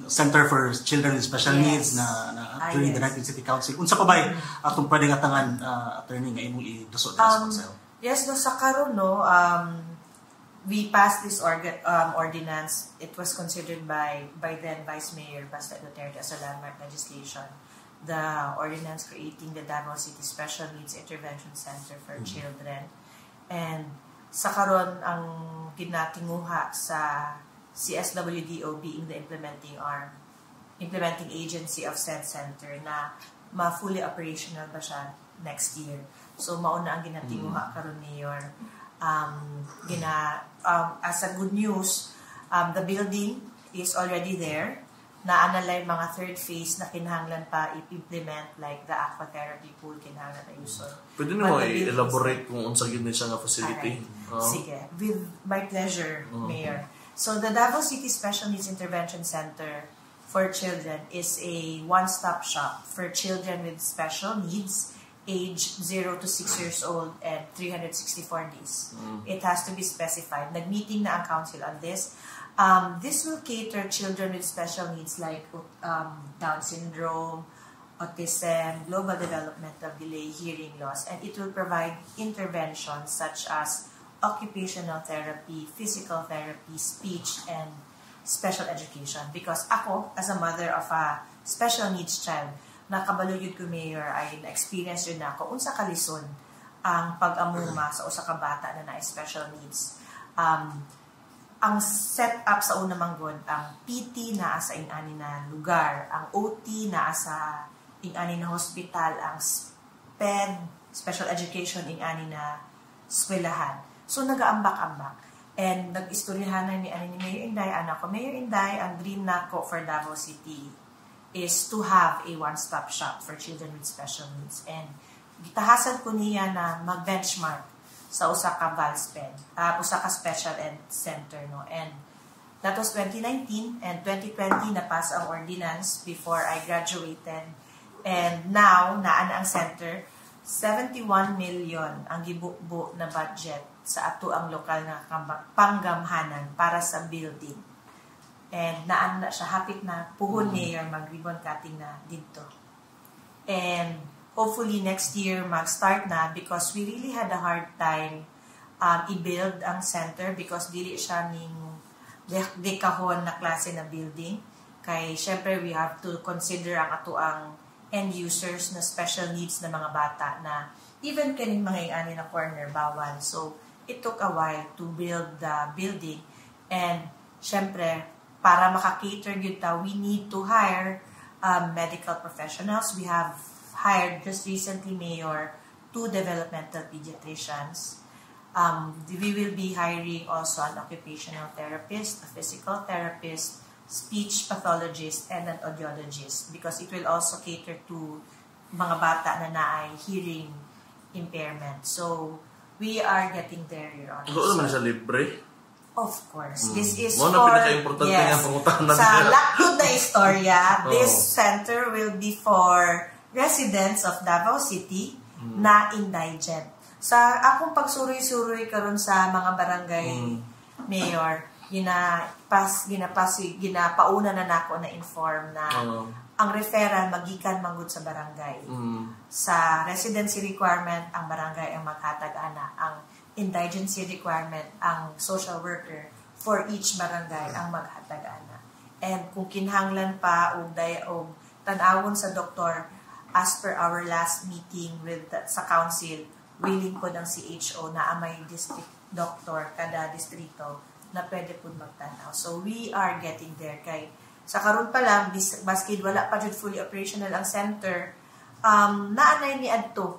Center for Children with Special Needs na during the 19th City Council. Unsa pa bay atong pwedeng atangan, Attorney, nga imong idusot sa council? Yes, no, sa karon, no, we passed this ordinance. It was considered by then Vice Mayor Basta Duterte as a landmark legislation. The ordinance creating the Davao City Special Needs Intervention Center for Children. And sa karon ang ginatinguha sa CSWDO being the implementing agency of said center na ma-fully operational ba siya next year. So mauna ang ginatinguha karon, Mayor. As a good news, the building is already there. Na-analyze mga third phase na kinahanglan pa i-implement, like the aquatherapy pool kinahanglan na yuson. Pwede mo i-elaborate kung unsa gyud siya nga facility? Sige, with my pleasure, Mayor. So the Davao City Special Needs Intervention Center for Children is a one-stop shop for children with special needs, age 0 to 6 years old and 364 days. It has to be specified. Nag-meeting na ang council on this. This will cater children with special needs like Down syndrome, autism, global developmental delay, hearing loss, and it will provide interventions such as occupational therapy, physical therapy, speech, and special education. Because ako, as a mother of a special needs child, nakabalo yun ko mayor ay na-experience yun na ako unsa kalison ang pag-amuma sa usa ka bata na na special needs. Ang set-up sa una manggod, ang PT naa sa ingani na lugar, ang OT naa sa ingani na hospital, ang SPED, special education ingani na eskwelahan. So nagaambak-ambak. And nag-istoryahan na ni Mayor Inday, anak ko, Mayor Inday, ang dream nako for Davao City is to have a one-stop shop for children with special needs. And gitahasan ko niya na mag-benchmark sa usa ka VALSPED, usa ka special ed center, no. And that was 2019, and 2020 napas ang ordinance before I graduated. And now naan ang center, 71 million ang gibubo na budget sa ato ang lokal na panggamhanan para sa building. And naan na siya, hapit na puhon mayor mag-ribbon cutting na dito. And hopefully next year mag-start na because we really had a hard time i-build ang center because dili siya ning dekahon na klase na building. Kay syempre we have to consider ang ato ang end users na special needs na mga bata na even kaning mga ingani na corner bawal. So it took a while to build the building, and syempre para maka-cater gyud ta, we need to hire medical professionals. We have hired just recently, Mayor, 2 developmental pediatricians. We will be hiring also an occupational therapist, a physical therapist, speech pathologist, and an audiologist because it will also cater to mga bata na naay hearing impairment. So, we are getting there, Your Honor. Ano naman siya libre? Of course. This is Mo for, na pinaka-importante nga pangutanan sa niya. laktod na istorya, this center will be for residents of Davao City na indigent. Sa akong pagsuroy-suroy karon sa mga barangay mayor, ginapauna na nako na inform na ang referral magikan manggod sa barangay. Sa residency requirement, ang barangay ang maghatag ana. Ang indigency requirement, ang social worker for each barangay ang maghatag ana. And kung kinahanglan pa og tan-awon sa doktor, as per our last meeting with sa council, willing po ng CHO na may district doctor kada distrito na pwede po magtanaw. So we are getting there. Kay sa karon pa lang, maski wala pa jud fully operational ang center, naanay ni adto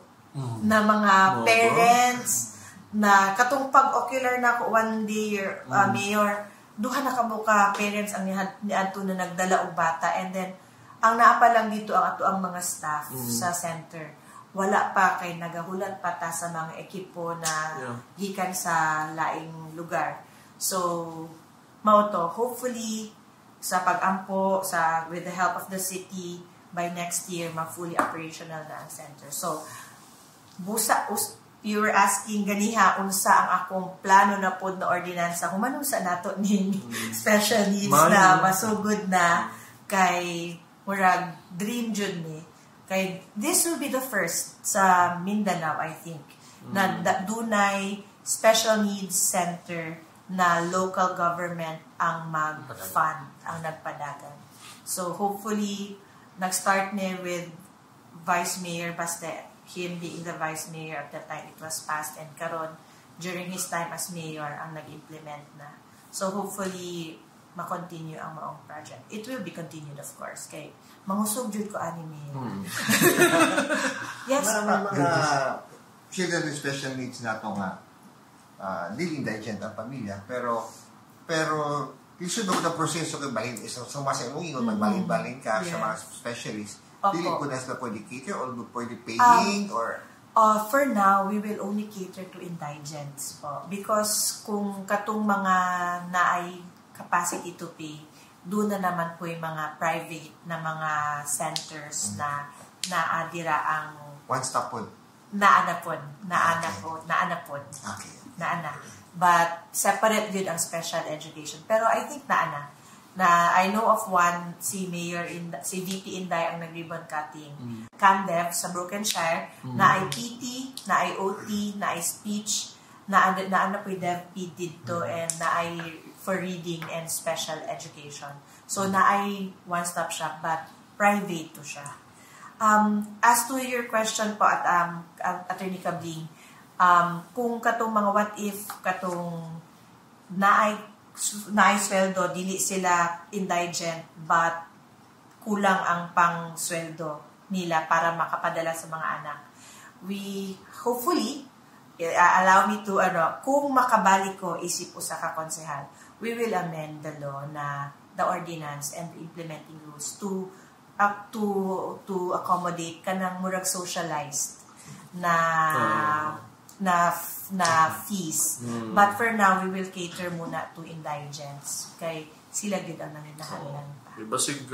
na mga parents na katong pag-ocular na ko one day, Mayor, duha na kamo ka parents ang niadto na nagdala og bata, and then ang naa pa lang dito ang ato ang mga staff sa center. Wala pa kay nagahulat pa ta sa mga ekipo na gikan sa laing lugar. So, mao to, hopefully sa pag-ampo with the help of the city by next year fully operational na ang center. So, you were asking ganiha unsa ang akong plano na pod na ordinansa humanong sa nato ning special needs na masugod na kay murag dream jud ni kay this will be the first sa Mindanao, I think, na dunay special needs center na local government ang mag-fund, ang nagpadagan. So hopefully nag-start ni with Vice Mayor Baste, him being the Vice Mayor at the time it was passed, and karon during his time as Mayor ang nag-implement na. So hopefully ma-continue ang maong project. It will be continued, of course, kay mangusog jud ko ani Mayor. Yes, mga children with special needs na ito nga hindi indigent ang pamilya, pero isunod na proseso kay balin is sumasayong ingon magbalin-balin ka sa mga specialist. Dili ko na sila pwede cater or pwede paying or for now, we will only cater to indigents po. Because kung katong mga naay capacity to pay, doon na naman po yung mga private na mga centers na naadira ang one-stop po. Naanapon. Okay. Naana. But separate din ang special education. Pero I think naana. Na I know of one, si VP Inday ang nag-ribbon cutting. CanDev sa Brokenshire, na ay PT, na ay OT, na ay speech, na po yung DevP dito, and na ay for reading and special education. So na ay one-stop shop, but private to siya. As to your question po at Attorney Cabling, kung katong mga what if katong naay sweldo, dili sila indigent but kulang ang pang sweldo nila para makapadala sa mga anak. We hopefully allow me to kung makabalik ko isip usa ka konsehal, we will amend the law na the ordinance and the implementing rules to accommodate kanang murag socialized na fees. But for now, we will cater muna to indigents. Kay sila gid ang nanginahanglan pa. Basig,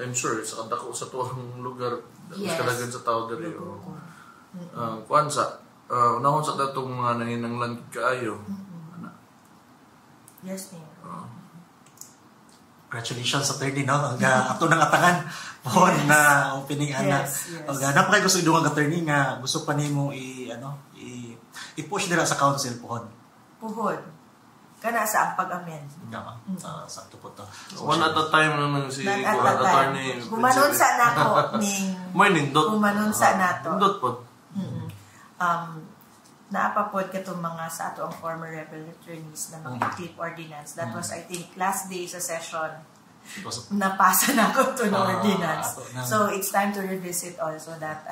I'm sure, sa dako sa tuwang lugar, Yes. kalagan sa tao diri. Kuan sa, unahon sa datong mga nanginanglan kaayo. Yes, Mayor. Congratulations sa 30, no? Ato nang atangan po na opening ana. Yes. Napakay gusto idungan ka attorney nga gusto pa nimo i-push dira sa council pohon. Puhod. Kana sa ang pag-amend. Sakto po to. One at a time naman si At that time. attorney. Gumanon sa nako ning May nindot. gumanon sa nato. Nindot po. Naapapod katong mga sa ato ang former rebel attorneys na mga clip ordinance. That was, I think, last day sa session. Napasa na ko to na ordinance. So, it's time to revisit also that,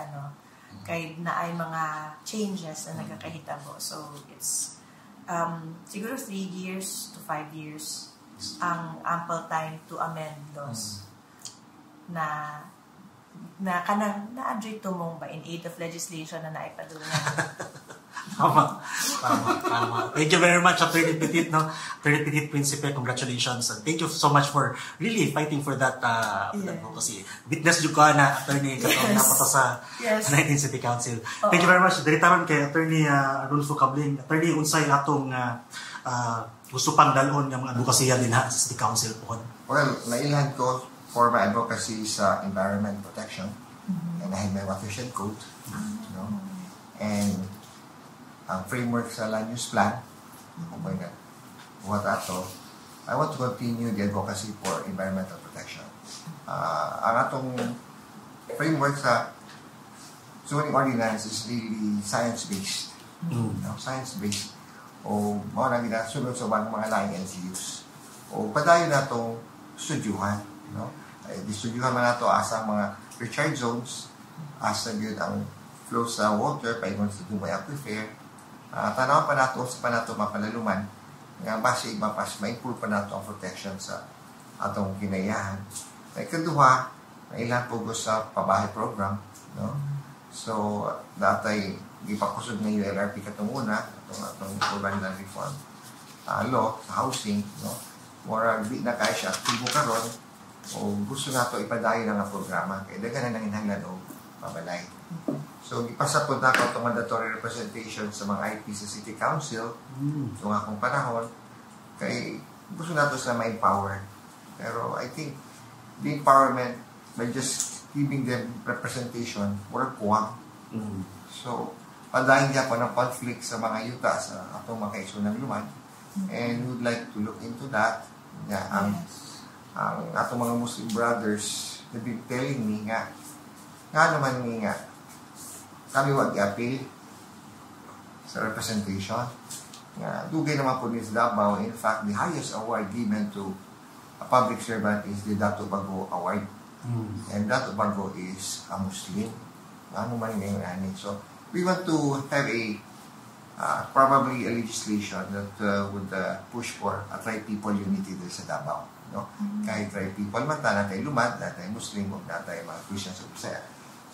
kay na ay mga changes na nagkakahitabo. So, it's siguro 3 years to 5 years ang ample time to amend laws na kanang na-adjust tumong ba in aid of legislation na naipadulungan. Tama. Thank you very much, Attorney Petit, no? Attorney Petit Principe, congratulations. And thank you so much for really fighting for that. Kasi witness yung ka na, Attorney, katong napata sa 19 City Council. Thank you very much. Diritaran kay Attorney Arnulfo Cabling. Attorney, unsay atong gusto pang dalon ng mga advokasya din sa City Council po. Well, nailan ko for my advocacy sa environment protection. And I have my watershed code. And ang framework sa land use plan, I want to continue the advocacy for environmental protection. Ang atong framework sa zoning ordinance is really science-based. Science-based. O mga nang ginasunod sa mga laing NCUs. O padayon na itong studyuhan. Distudyuhan man na ito asa mga recharge zones, asa yun ang flow sa water, paingon sa Dumay Aquifer. Tanaw pa nato sa panato mapalaluman nga base mapas ma-improve pa nato ang protection sa atong kinayahan. Ikaduha, ilan po sa pabahay program, so datay gipakusog ng ULRP katong una atong urban land reform law sa housing, mura di na kaya siya aktibo karon o gusto nato ipadayon ang programa kay daghan na nanginahanglan og pabalay. So, ipasa po na ako itong mandatory representation sa mga IP sa City Council itong akong panahon kay gusto nato sila ma-empower. Pero I think the empowerment by just giving them representation or kuwang. So, padahin niya po ng conflict sa mga yuta sa atong mga kaisunang luman and we would like to look into that. Ang atong mga Muslim brothers have been telling me nga naman nga kami wag i-appeal sa representation. Dugay naman po din sa Davao. In fact, the highest award given to a public servant is the Dato Bago Award. And Dato Bago is a Muslim. Ano man ngayon ani. So, we want to have probably a legislation that would push for a tri-people unity din sa Davao. Kahit tri-people man tayo, tayo lumad, tayo Muslim, o tayo mga Christians o Bisaya.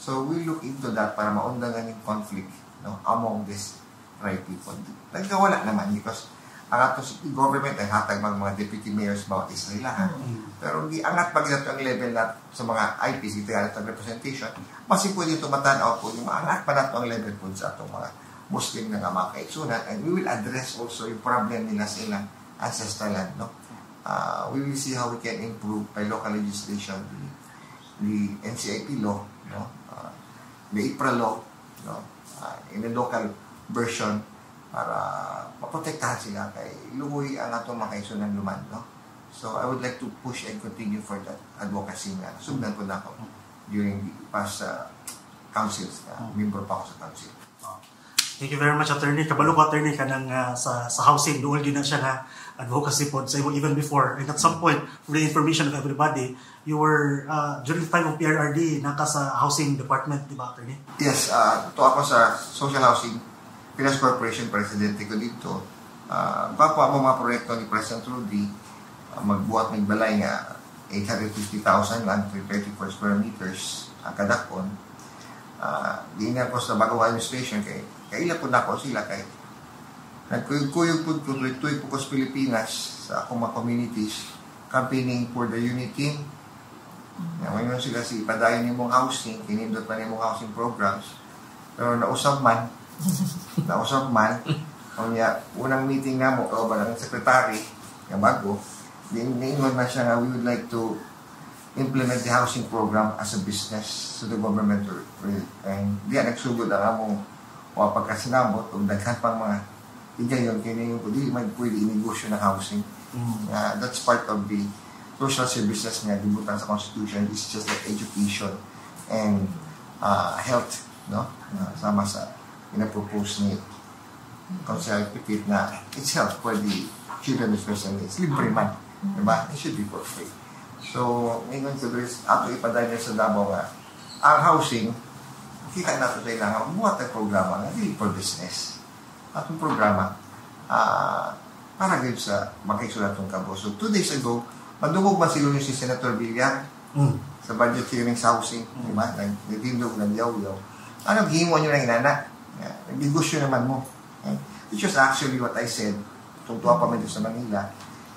So, we look into that para maundangan yung conflict among these right people. Nagkawala naman because ang ato government ay hatag mga deputy mayors bawat Israelahan. Pero hindi angat pag ito ang level na sa mga IPC, ito ang representation, kasi pwede ito matanaw po yung angat pa nato ang level po sa atong mga Muslim na mga kaitsunan and we will address also yung problem nila sa ilang ancestral land. We will see how we can improve by local legislation, the NCIP law, the IPRA law, in a local version para maprotektahan sila kay lumoy ang atong mga kaisunan luman. So I would like to push and continue for that advocacy nga. Sugdan po na ako during the past councils. Member pa ako sa council. Thank you very much, Attorney. Kabalo ko, Attorney, ka ng, sa housing. Doon din na siya na advocacy po sa even before. And at some point, for the information of everybody, you were, during the time of PRRD, naka sa housing department, di ba, Attorney? Yes, ito ako sa social housing, Pinas Corporation Presidente ko dito. Gwapo ako mga proyekto ni President Rudy, magbuhat ng balay nga 850,000 lang, 334 square meters, ang kadakon. Diinan ko sa bagong administration kay kaila po na ako sila kay nagkuyog-kuyog po tuloy-tuloy po ko sa Pilipinas sa akong mga communities campaigning for the unity. Ngayon sila si padayon ni mong housing, kinindot pa ni mong housing programs. Pero nausap man, unang meeting na mo, o ba ng secretary, yung bago, niingon na siya nga, we would like to implement the housing program as a business to the government. And diyan, nagsugod ang among pagkasinabot o daghan pang mga igayon, kaya po, di man pwede inegosyo ng housing. That's part of the social services nga gibutan sa Constitution. It's just like education and health, no? Sama sa pinapropose ni Councilor Pipit na it's health for the children with special needs. Libre man, diba? It should be for free. So, ngayon sa ato ipadala sa Davao nga, ang housing, kita natin kailangan buhat ang programa nga, really for business. Atong programa, para gawin sa makisulat ng kabo. So, 2 days ago, madungog man sila si Senator Villar sa budget hearing sa housing, diba? Nagdindog, nagyaw-yaw. Anong himo nyo ng inana? Nagdigusyo naman mo. Which was actually what I said, tungtuwa pa man sa Manila,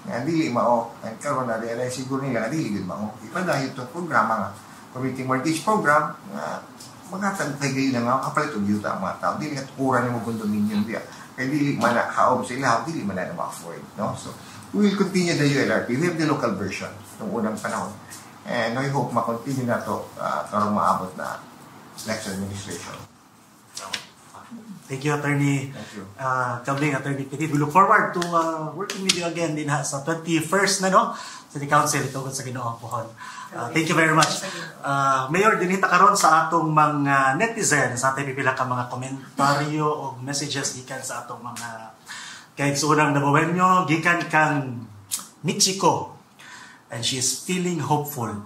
nga dili mao, and karon na realize siguro nila, dili gud mao. Ipadahil itong programa nga, community mortgage program, nga magkatag kay gayon na nga, kapalit og yuta ang mga tao. Dili at kuran mo condominium diya. Kaya dili man na haob sa ilaw, dili man na ma-afford. No? So, we will continue the ULRP. We have the local version ng unang panahon. And I hope ma-continue na ito karong maabot na next administration. Thank you, Attorney. Thank you. Kabling, Attorney Petit. We look forward to working with you again din sa 21st na, no? Sa the Council, ito sa Ginoong Pohon. Thank you very much. Mayor, dinita karon sa atong mga netizens, sa ating pipila ka mga komentaryo o messages gikan sa atong mga kahit sa unang nabawenyo, gikan kang Michiko. And she is feeling hopeful.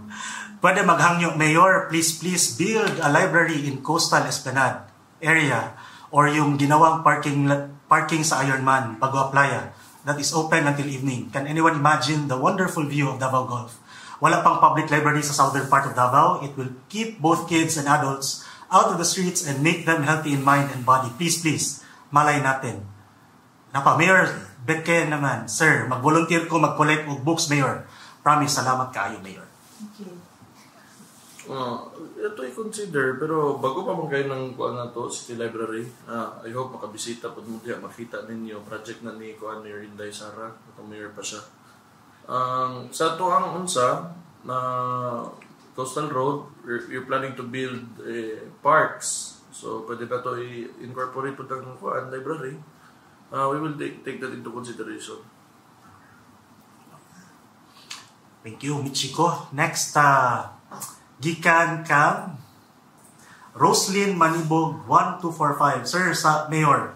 Pwede maghangyo, Mayor, please build a library in Coastal Esplanade area or yung ginawang parking sa Ironman, Bagua Playa, that is open until evening. Can anyone imagine the wonderful view of Davao Gulf? Wala pang public library sa southern part of Davao. It will keep both kids and adults out of the streets and make them healthy in mind and body. Please, malay natin. Napa, Mayor, Beke naman, sir, mag-volunteer ko, mag-collect og books, Mayor. Promise, salamat kaayo, Mayor. Okay. Ito i-consider, pero bago pa man kayo ng kuan na to, City Library, I hope makabisita po mo diya, makita ninyo project na ni kuan ni Rinday Sara, itong mayor pa siya. Sa ito ang unsa na Coastal Road, you're planning to build parks. So pwede ka to i-incorporate po ng kuan library. We will take that into consideration. Thank you, Michiko. Next, gikan kang Roslyn Manibog 1245. Sir, Mayor,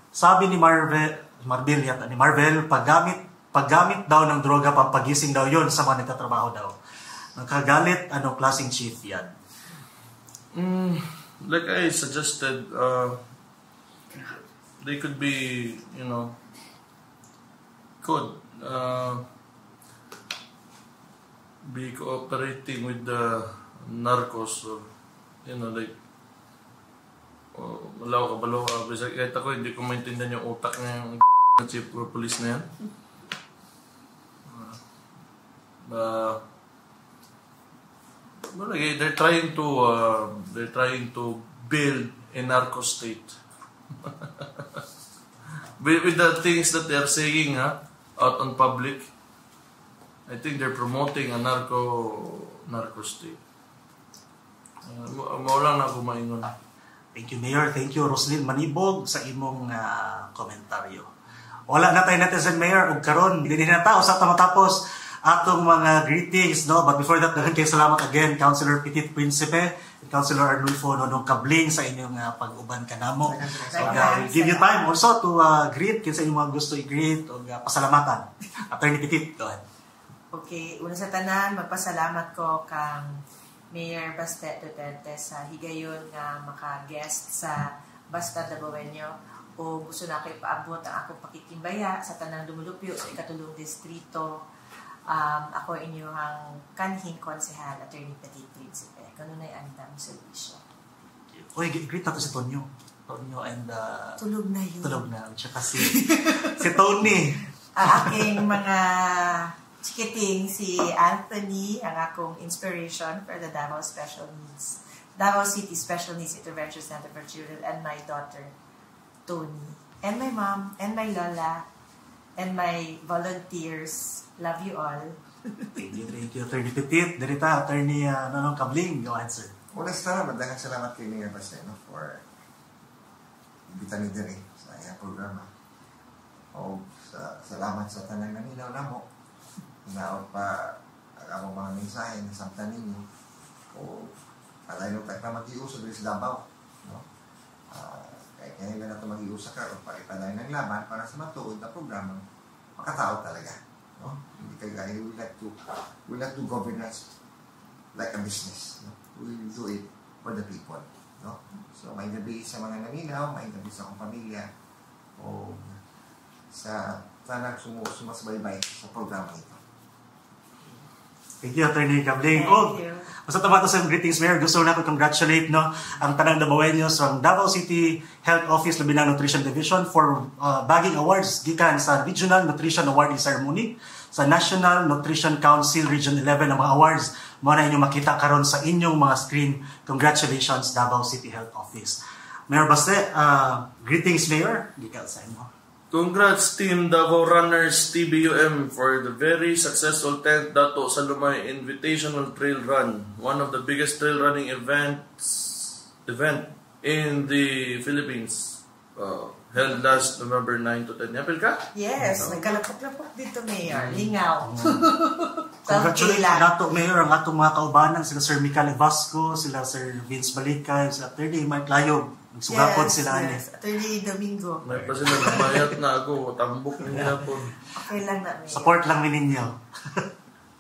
sabi ni Marvel paggamit daw ng droga pampagising daw yon sa mga nagtatrabaho daw. Nagkagalit, anong klaseng chief yan? Like I suggested, they could be, be cooperating with the narcos or malaw ka balaw ka. Kahit ako hindi ko maintindihan yung utak na yung chief of police na yan. They're trying to build a narco state. With the things that they're saying out on public, I think they're promoting a narco state. Maulang na kumaingon. Thank you, Mayor. Thank you, Roslyn Manibog, sa imong komentaryo. Wala na tayo netizen, Mayor. Ug karon, hindi na tao sa matapos atong mga greetings, no? But before that, daghan kayo salamat again, Councilor Petit Principe, and Councilor Arnulfo Nonong Kabling sa inyong pag-uban kanamo. So, we'll give you time also to greet kinsa inyong mga gusto i-greet o pasalamatan. Attorney Petit, go ahead. Okay, una sa tanan, magpasalamat ko kang Mayor Baste Duterte sa higayon nga maka-guest sa Basta Dabawenyo. O gusto na kayo paabot ang akong pakikimbaya sa tanang Dumulupyo sa ikatulong distrito. Ako inyong kanhing konsehal, Attorney Petit Principe. Kanunay andam servisyo. Uy, greet nato si Tonyo. Tonyo and... Tulog na yun. Tulog na. Tsaka si Tony. Ang aking mga chikiting, si Anthony, ang akong inspiration for the Davao City Special Needs Intervention Center for Children, and my daughter, Tony, and my mom, and my lola, and my volunteers. Love you all. Thank you, Attorney Petit. Darita, Attorney Nonong Kabling, go answer. Una sa daghang salamat kay Mayor Basteno for imbitan ni diri sa iyang programa. O salamat sa tanang nanilaw namo. Hinaot pa ang among mga mensahe na samtan ninyo. O alay no tayo mag-iuso diri sa Davao. No? Kaya na ito mag-iusa ka o paipalay ng laban para sa matuod na programa makatao talaga. No? Hindi kaya we like to govern us like a business. No? We will do it for the people. No? So may gabi sa mga naminaw, may gabi sa akong pamilya o sa tanang sumasbaybay sa programa ito. Thank you, Attorney Kabling. Thank you. Basta tumato sa greetings, Mayor. Gusto na ko congratulate ang tanang Davaoenos from Davao City Health Office Labinang Nutrition Division for bagging awards gikan sa Regional Nutrition Awarding Ceremony sa National Nutrition Council Region 11 ang mga awards mo na inyong makita karon sa inyong mga screen. Congratulations, Davao City Health Office. Mayor Baste, greetings, Mayor. Gikan sa inyo. Congrats Team Davao Runners TBUM for the very successful 10th Dato Salumay Invitational Trail Run, one of the biggest trail running event in the Philippines. Held last November 9 to 10. Yapil ka? Yes, nagkalapok-lapok dito, Mayor. Lingaw. Congratulations nato, Mayor, ang atong mga kaubanan, sila Sir Michael Vasco, sila Sir Vince Balikay, sila Attorney Mike Layog. Nagsugapod sila. Yes. Attorney Domingo. May pa sila namayat na ako. Tambok nila po. Okay lang na, Mayor. Support lang ninyo.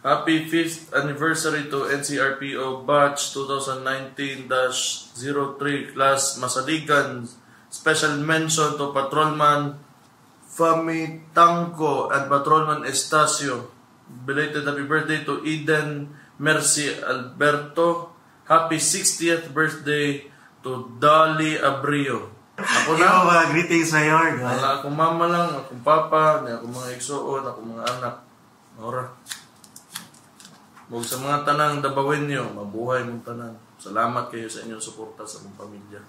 Happy 5th anniversary to NCRPO Batch 2019-03 Class Masaligan. Special mention to Patrolman Fami Tangco and Patrolman Estacio. Belated happy birthday to Eden Mercy Alberto. Happy 60th birthday to Dali Abrio. Ako na. Greetings, Mayor. Wala akong mama lang, akong papa, akong mga igsoon, akong mga anak. Ora. Huwag sa mga tanang Dabawenyo, mabuhay mong tanan. Salamat kayo sa inyong suporta sa mong pamilya.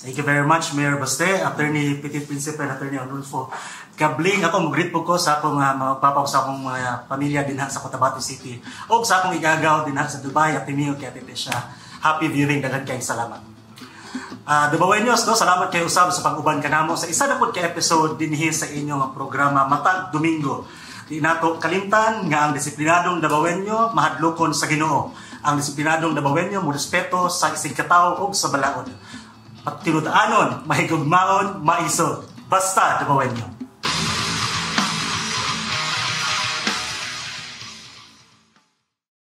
Thank you very much, Mayor Baste, Attorney Petit Principe, and Attorney Arnulfo Kabling. Ako, mag-greet po ko sa akong mga papaw sa akong mga pamilya din sa Cotabato City o sa akong igagaw din sa Dubai at tiniyo kaya titi siya. Happy viewing, daghang kayong salamat. Dabawenyos, salamat kayo usab sa pag-uban kanamo sa isa na po ka episode dinhi sa inyong programa Matag Domingo. Di nato kalimtan nga ang disiplinadong Dabawenyo mahadlokon sa Ginoo. Ang disiplinadong Dabawenyo mo respeto sa isig katawo ug sa balaod. At tinudaanon, mahigugmaon, maisod. Basta Dabawenyo.